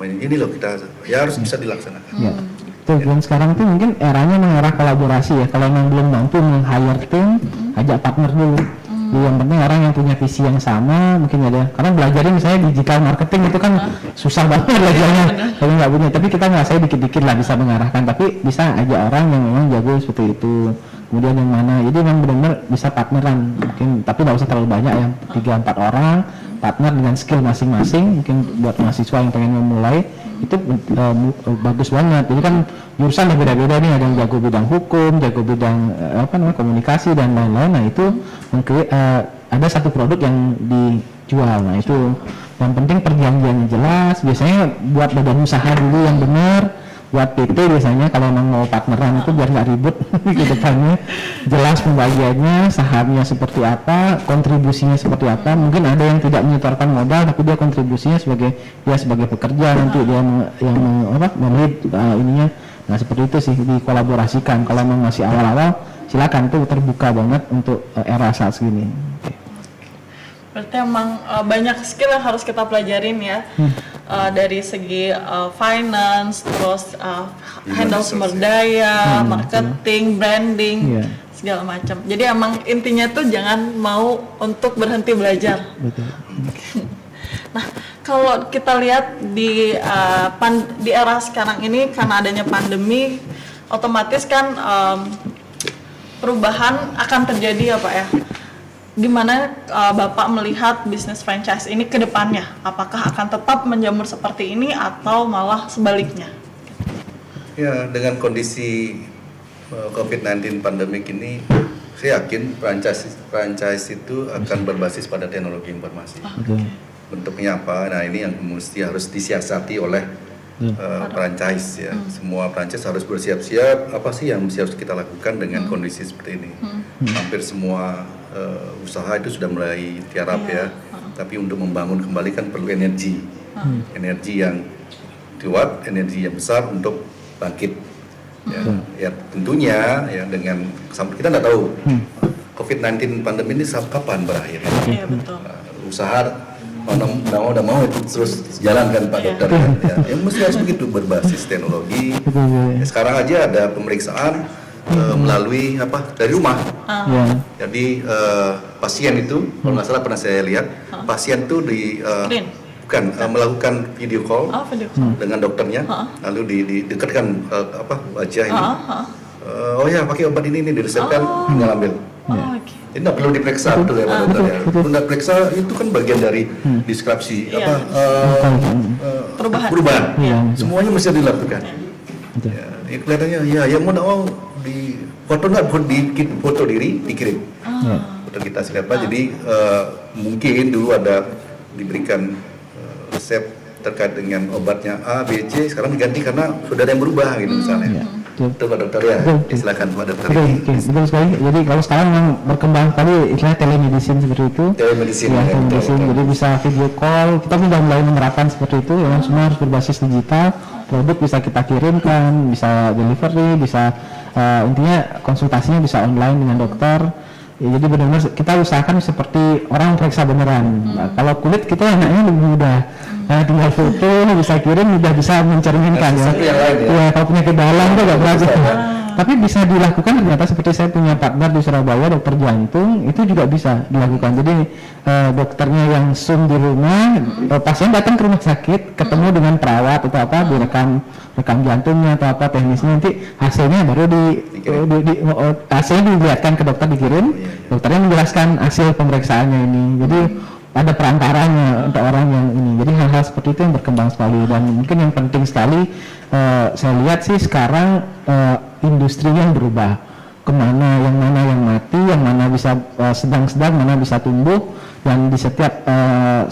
ini loh kita ya harus bisa dilaksanakan. Dan sekarang itu mungkin eranya era kolaborasi ya. Kalau memang belum mampu meng-hire tim, ajak partner dulu. Jadi yang penting orang yang punya visi yang sama mungkin ada. Karena belajarin misalnya digital marketing itu kan susah banget belajarnya kalau nggak punya. Tapi kita ngasih dikit-dikit lah bisa mengarahkan. Tapi bisa ajak orang yang memang jago seperti itu. Kemudian yang mana, jadi memang benar-benar bisa partneran mungkin, tapi nggak usah terlalu banyak ya, 3-4 orang partner dengan skill masing-masing. Mungkin buat mahasiswa yang pengen memulai itu bagus banget. Jadi kan jurusan beda-beda nih, ada yang jago bidang hukum, jago bidang komunikasi dan lain-lain. Nah itu ada satu produk yang dijual. Nah itu yang penting perjanjiannya jelas. Biasanya buat badan usaha dulu yang benar. Buat PT biasanya kalau memang mau partneran itu biar nggak ribut ke depannya, jelas pembagiannya, sahamnya seperti apa, kontribusinya seperti apa. Mungkin ada yang tidak menyetorkan modal tapi dia kontribusinya sebagai pekerja, nanti dia yang melit ininya. Nah seperti itu sih dikolaborasikan. Kalau memang masih awal-awal silakan, tuh terbuka banget untuk era saat segini. Berarti emang banyak skill yang harus kita pelajarin ya, dari segi finance, terus handle sumber daya, marketing, branding, segala macam. Jadi emang intinya tuh jangan mau untuk berhenti belajar. Betul. Nah, kalau kita lihat di era sekarang ini karena adanya pandemi, otomatis kan perubahan akan terjadi ya Pak ya. Gimana Bapak melihat bisnis franchise ini ke depannya? Apakah akan tetap menjamur seperti ini atau malah sebaliknya? Ya, dengan kondisi COVID-19 pandemik ini, saya yakin franchise itu akan berbasis pada teknologi informasi. Bentuknya apa? Nah, ini yang mesti harus disiasati oleh franchise ya. Semua franchise harus bersiap-siap apa sih yang mesti harus kita lakukan dengan kondisi seperti ini. Hampir semua usaha itu sudah mulai tiarap ya. Tapi untuk membangun kembali kan perlu energi. Energi yang kuat, energi yang besar untuk bangkit. Ya tentunya ya dengan kita nggak tahu COVID-19 pandemi ini kapan berakhir. Iya betul. Usaha mau itu terus jalankan Pak Dokter ya. Mesti harus begitu berbasis teknologi. Sekarang aja ada pemeriksaan melalui dari rumah. Jadi pasien itu kalau nggak salah pernah saya lihat pasien itu melakukan video call dengan dokternya, lalu didekatkan wajah ini. Oh ya, pakai obat ini diresepkan, tinggal ambil. Jadi nggak perlu diperiksa betul ya Pak Dokter ya. Perlu diperiksa itu kan bagian dari deskripsi perubahan. Semuanya mesti dilakukan. Ya, ini kelihatannya yang mau di foto foto diri dikirim. Foto kita siapa. Jadi mungkin dulu ada diberikan resep terkait dengan obatnya A, B, C, sekarang diganti karena sudah ada yang berubah gitu misalnya. Itu Pak Dokter ya, silakan Pak Dokter. Betul sekali. Jadi kalau sekarang yang berkembang tadi istilahnya telemedicine seperti itu. Telemedicine. Jadi bisa video call. Kita sudah mulai menerapkan seperti itu. Yang semua harus berbasis digital. Produk bisa kita kirimkan, bisa delivery, bisa intinya konsultasinya bisa online dengan dokter. Ya, jadi benar-benar kita usahakan seperti orang periksa beneran. Kalau kulit kita enaknya lebih mudah. Tinggal foto, bisa kirim, udah bisa mencerminkan ya. Kalau penyakit dalam itu nggak berarti. Tapi bisa dilakukan ternyata seperti saya punya partner di Surabaya dokter jantung itu juga bisa dilakukan. Jadi dokternya yang Zoom di rumah, pasien datang ke rumah sakit, ketemu dengan perawat atau apa, direkam jantungnya atau apa teknisnya, nanti hasilnya baru hasilnya dilihatkan ke dokter, dikirim, dokternya menjelaskan hasil pemeriksaannya ini. Jadi ada perantaranya untuk orang yang ini. Jadi hal-hal seperti itu yang berkembang sekali, dan mungkin yang penting sekali saya lihat sih sekarang industrinya berubah kemana, yang mana yang mati, yang mana bisa sedang-sedang, mana bisa tumbuh, dan di setiap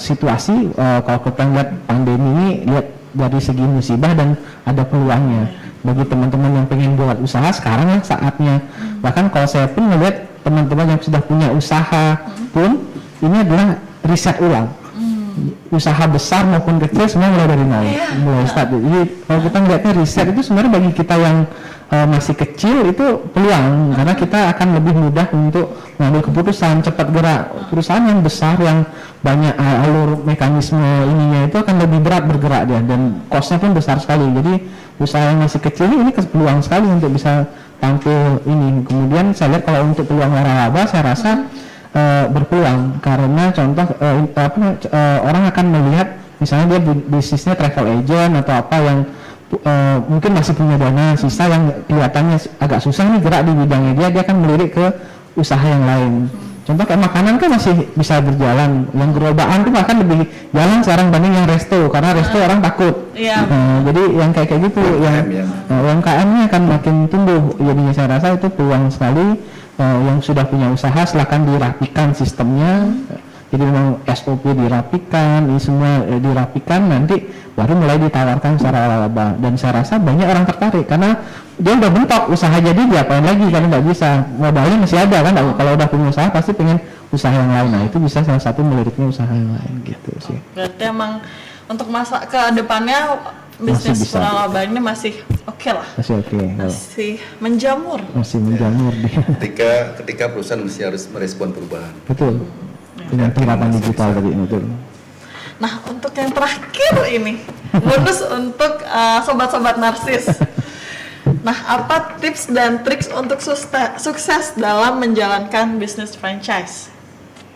situasi kalau kita lihat pandemi ini, lihat dari segi musibah dan ada peluangnya bagi teman-teman yang pengen buat usaha. Sekarang saatnya, bahkan kalau saya pun melihat teman-teman yang sudah punya usaha pun ini adalah riset ulang. Usaha besar maupun kecil semua mulai dari nol, mulai start. Jadi kalau kita melihatnya riset itu sebenarnya bagi kita yang masih kecil itu peluang, karena kita akan lebih mudah untuk mengambil keputusan, cepat gerak. Perusahaan yang besar yang banyak alur mekanisme ininya itu akan lebih berat bergerak dia, dan cost-nya pun besar sekali. Jadi usaha yang masih kecil ini peluang sekali untuk bisa tampil ini. Kemudian saya lihat kalau untuk peluang waralaba saya rasa berpeluang, karena contoh orang akan melihat misalnya dia bisnisnya travel agent atau apa yang mungkin masih punya dana sisa yang kelihatannya agak susah nih gerak di bidangnya, dia akan melirik ke usaha yang lain. Contoh kayak makanan kan masih bisa berjalan, yang gerobaan tuh bahkan lebih jalan sekarang banding yang resto, karena resto orang takut. Jadi yang kayak gitu yang UMKM-nya akan makin tumbuh. Jadinya saya rasa itu peluang sekali. Yang sudah punya usaha silakan dirapikan sistemnya. Jadi memang SOP dirapikan, ini semua dirapikan, nanti baru mulai ditawarkan secara laba. Dan saya rasa banyak orang tertarik karena dia udah bentok usaha, jadi diapain lagi karena nggak bisa, modalnya masih ada kan. Kalau udah punya usaha pasti pengen usaha yang lain. Nah itu bisa salah satu meliriknya usaha yang lain gitu sih. Berarti emang untuk masa ke depannya bisnis waralaba ini masih oke lah. Masih oke. Masih menjamur. Masih menjamur dia. Ketika perusahaan mesti harus merespon perubahan. Betul. Dengan penerapan digital tadi betul. Nah, untuk yang terakhir ini, bonus untuk sobat-sobat narsis. Nah, apa tips dan trik untuk sukses dalam menjalankan bisnis franchise?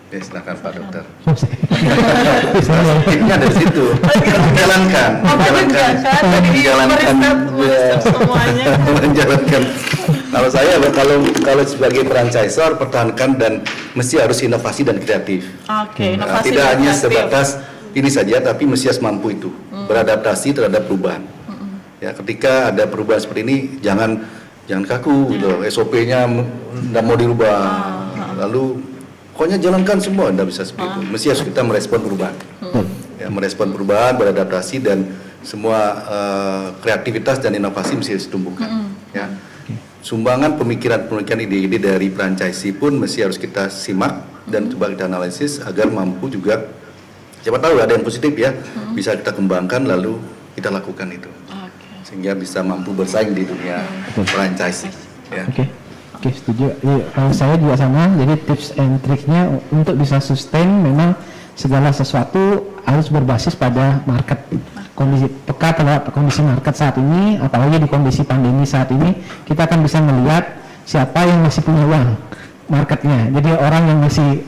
Ya, silakan Pak Dokter. Tipsnya dari situ. Menjalankan. Menjalankan. Kalau saya, kalau sebagai franchisor, pertahankan dan mesti harus inovasi dan kreatif. Inovasi tidak dan hanya kreatif. sebatas ini saja, tapi mesti harus mampu itu beradaptasi terhadap perubahan. Ya, ketika ada perubahan seperti ini, jangan jangan kaku gitu. SOP-nya nggak mau dirubah. Lalu pokoknya jalankan semua, nggak bisa seperti itu. Mesti harus kita merespon perubahan. Ya, merespon perubahan, beradaptasi, dan semua kreativitas dan inovasi mesti harus ditumbuhkan. Ya. Sumbangan pemikiran-pemikiran ide-ide dari franchisee pun mesti harus kita simak dan coba kita analisis agar mampu juga, siapa tahu ada yang positif ya, bisa kita kembangkan lalu kita lakukan itu. Sehingga bisa mampu bersaing di dunia franchising. Ya. Oke, setuju. Saya juga sama. Jadi tips and triknya untuk bisa sustain memang segala sesuatu harus berbasis pada market. Kondisi peka terhadap kondisi market saat ini, apalagi di kondisi pandemi saat ini, kita akan bisa melihat siapa yang masih punya uang marketnya. Jadi orang yang masih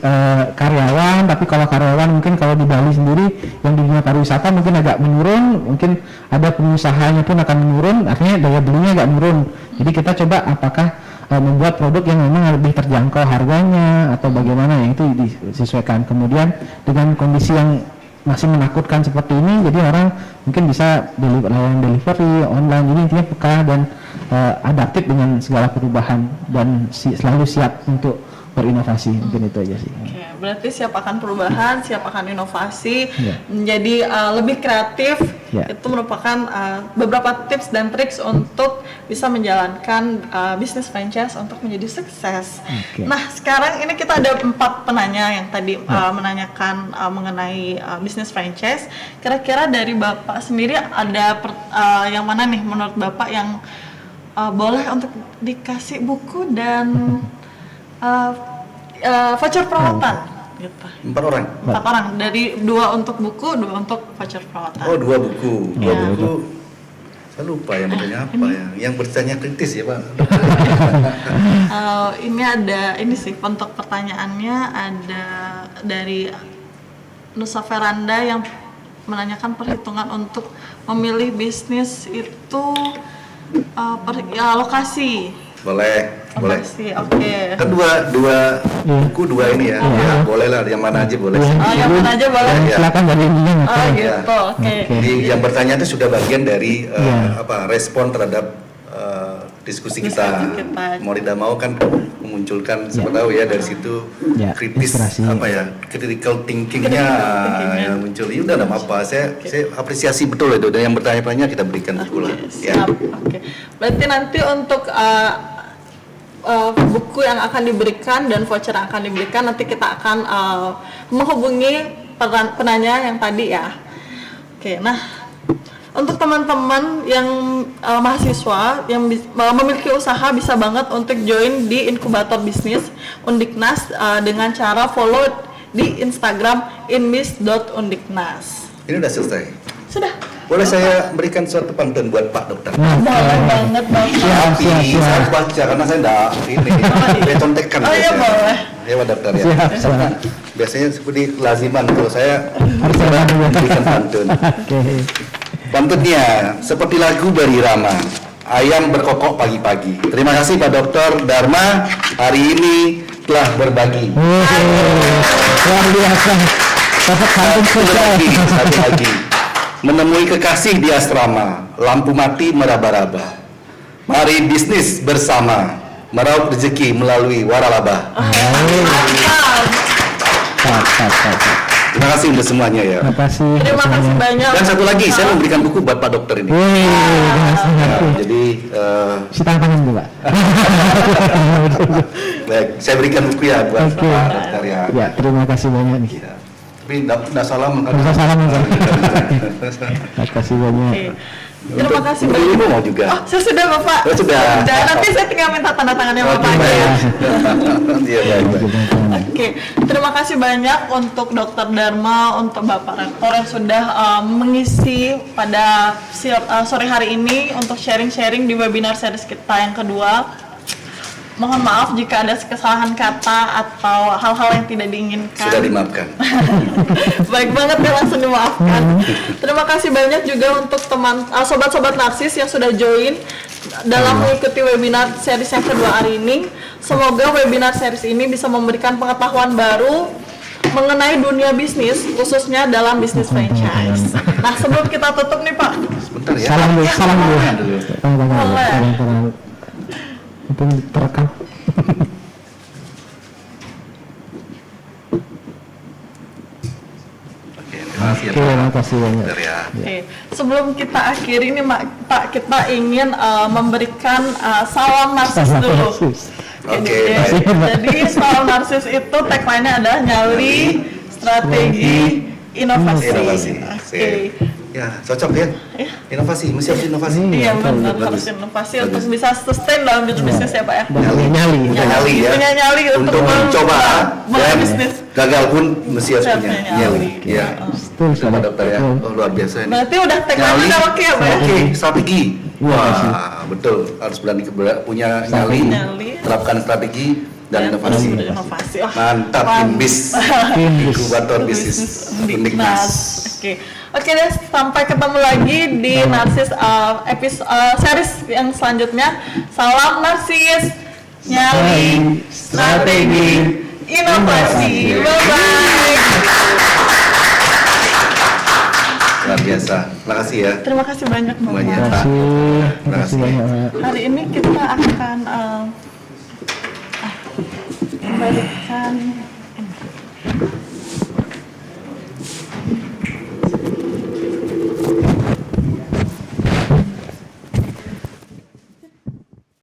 karyawan, tapi kalau karyawan mungkin kalau di Bali sendiri yang di dunia pariwisata mungkin agak menurun, mungkin ada pengusahanya pun akan menurun, artinya daya belinya agak menurun. Jadi kita coba apakah membuat produk yang memang lebih terjangkau harganya atau bagaimana, yang itu disesuaikan. Kemudian dengan kondisi yang masih menakutkan seperti ini, jadi orang mungkin bisa layanan delivery online, jadi intinya peka dan adaptif dengan segala perubahan dan selalu siap untuk berinovasi. Mungkin itu aja sih. Oke, berarti siap akan perubahan, siap akan inovasi, menjadi lebih kreatif. Itu merupakan beberapa tips dan triks untuk bisa menjalankan bisnis franchise untuk menjadi sukses. Nah, sekarang ini kita ada 4 penanya yang tadi menanyakan mengenai bisnis franchise. Kira-kira dari Bapak sendiri ada yang mana nih menurut Bapak yang boleh untuk dikasih buku dan voucher perawatan gitu. 4 orang. 4 orang, dari 2 untuk buku, 2 untuk voucher perawatan. Oh, 2 buku. 2 buku. Saya lupa yang bertanya apa ya. Yang bertanya kritis ya, Pak. Ini ada, ini sih untuk pertanyaannya ada dari Nusa Veranda yang menanyakan perhitungan untuk memilih bisnis itu lokasi. Boleh. Oke. Kan dua buku, 2 ini ya. Ya, boleh lah, yang mana aja boleh. Yang mana aja boleh. Silakan dari ininya. Gitu. Oke. Jadi yang bertanya itu sudah bagian dari respon terhadap diskusi kita. Mau tidak mau kan memunculkan, siapa tahu ya dari situ kritis inspirasi. Critical thinkingnya ya, muncul. Ya udah, enggak apa-apa. Saya apresiasi betul itu. Dan yang bertanya-tanya kita berikan buku lah. Siap. Oke. Berarti nanti untuk buku yang akan diberikan dan voucher yang akan diberikan, nanti kita akan menghubungi penanya yang tadi ya. Oke, nah untuk teman-teman yang mahasiswa yang memiliki usaha, bisa banget untuk join di inkubator bisnis Undiknas dengan cara follow di Instagram inmis.undiknas. Ini udah selesai. Sudah. Boleh saya berikan suatu pantun buat Pak Dokter? Boleh banget Bapak. Tapi saya harus baca karena saya enggak ini. Saya contekkan. Oh iya, boleh. Ya, Pak Dokter ya. Siap. Biasanya seperti kelaziman kalau saya Harus berikan pantun. Pantunnya seperti lagu Bari Rama, ayam berkokok pagi-pagi. Terima kasih Pak Dokter Dharma, hari ini telah berbagi. Luar biasa. Satu lagi. Menemui kekasih di asrama, lampu mati meraba-raba. Mari bisnis bersama, meraup rezeki melalui waralaba. Terima kasih untuk semuanya ya. Terima kasih. Terima kasih banyak. Dan satu lagi, saya memberikan buku buat Pak Dokter ini. Jadi Tangan tangan dulu, Pak. baik, saya berikan buku ya buat Pak Dokter ya. Ya, terima kasih banyak nih. Ya. Tapi enggak salah Nggak usah salam, Pak. Terima kasih banyak. Terima kasih Untuk banyak. Ibu mau juga. Oh, saya sudah Bapak. Oh, sudah. Nanti saya tinggal minta tanda tangannya Bapak Oke, aja. baik. Iya, baik. Oke, terima kasih banyak untuk Dokter Dharma, untuk Bapak Rektor yang sudah mengisi pada sore hari ini untuk sharing-sharing di webinar series kita yang kedua. Mohon maaf jika ada kesalahan kata atau hal-hal yang tidak diinginkan. Sudah dimaafkan. Baik banget ya, langsung dimaafkan. Terima kasih banyak juga untuk teman sobat-sobat narsis yang sudah join dalam mengikuti webinar series yang kedua hari ini. Semoga webinar series ini bisa memberikan pengetahuan baru mengenai dunia bisnis, khususnya dalam bisnis franchise. Nah, sebelum kita tutup nih Pak. Sebentar ya. Salam dulu. Boleh. Salam. mumpung terekam. Oke, terima kasih ya Oke, terima kasih banyak. Dokter ya. Oke, sebelum kita akhiri ini Pak, kita ingin memberikan salam narsis Salam dulu. narsis. Oke, Jadi- baik. Jadi salam narsis itu tagline-nya adalah nyali, strategi, inovasi. Inovasi. Oke. Ya, cocok ya. Inovasi, mesti harus inovasi. Iya benar, Bagus. harus inovasi Bagus. untuk bisa sustain dalam bisnis ya Pak ya. Dan punya nyali. Punya nyali ya. Punya nyali untuk mencoba dan bisnis. gagal pun mesti harus Siap, punya punya nyali. nyali. Iya. Betul Sama sekali. dokter ya. Betul. Oh, luar biasa ini. Berarti udah tagline udah oke ya Pak ya? Oke, strategi. Iya, Wah, betul. Harus berani punya nyali, Nyali. terapkan strategi dan inovasi. Inovasi. Wah, Mantap, Inbis. Inbis. Inkubator bisnis Indiknas. Oke. Oke deh, sampai ketemu lagi di Narsis episode series yang selanjutnya. Salam Narsis, nyali, strategi, inovasi. Bye bye. Luar biasa. Terima kasih ya. Terima kasih banyak Bapak. Banyak. Terima kasih. Terima kasih banyak. Pak. Hari ini kita akan memberikan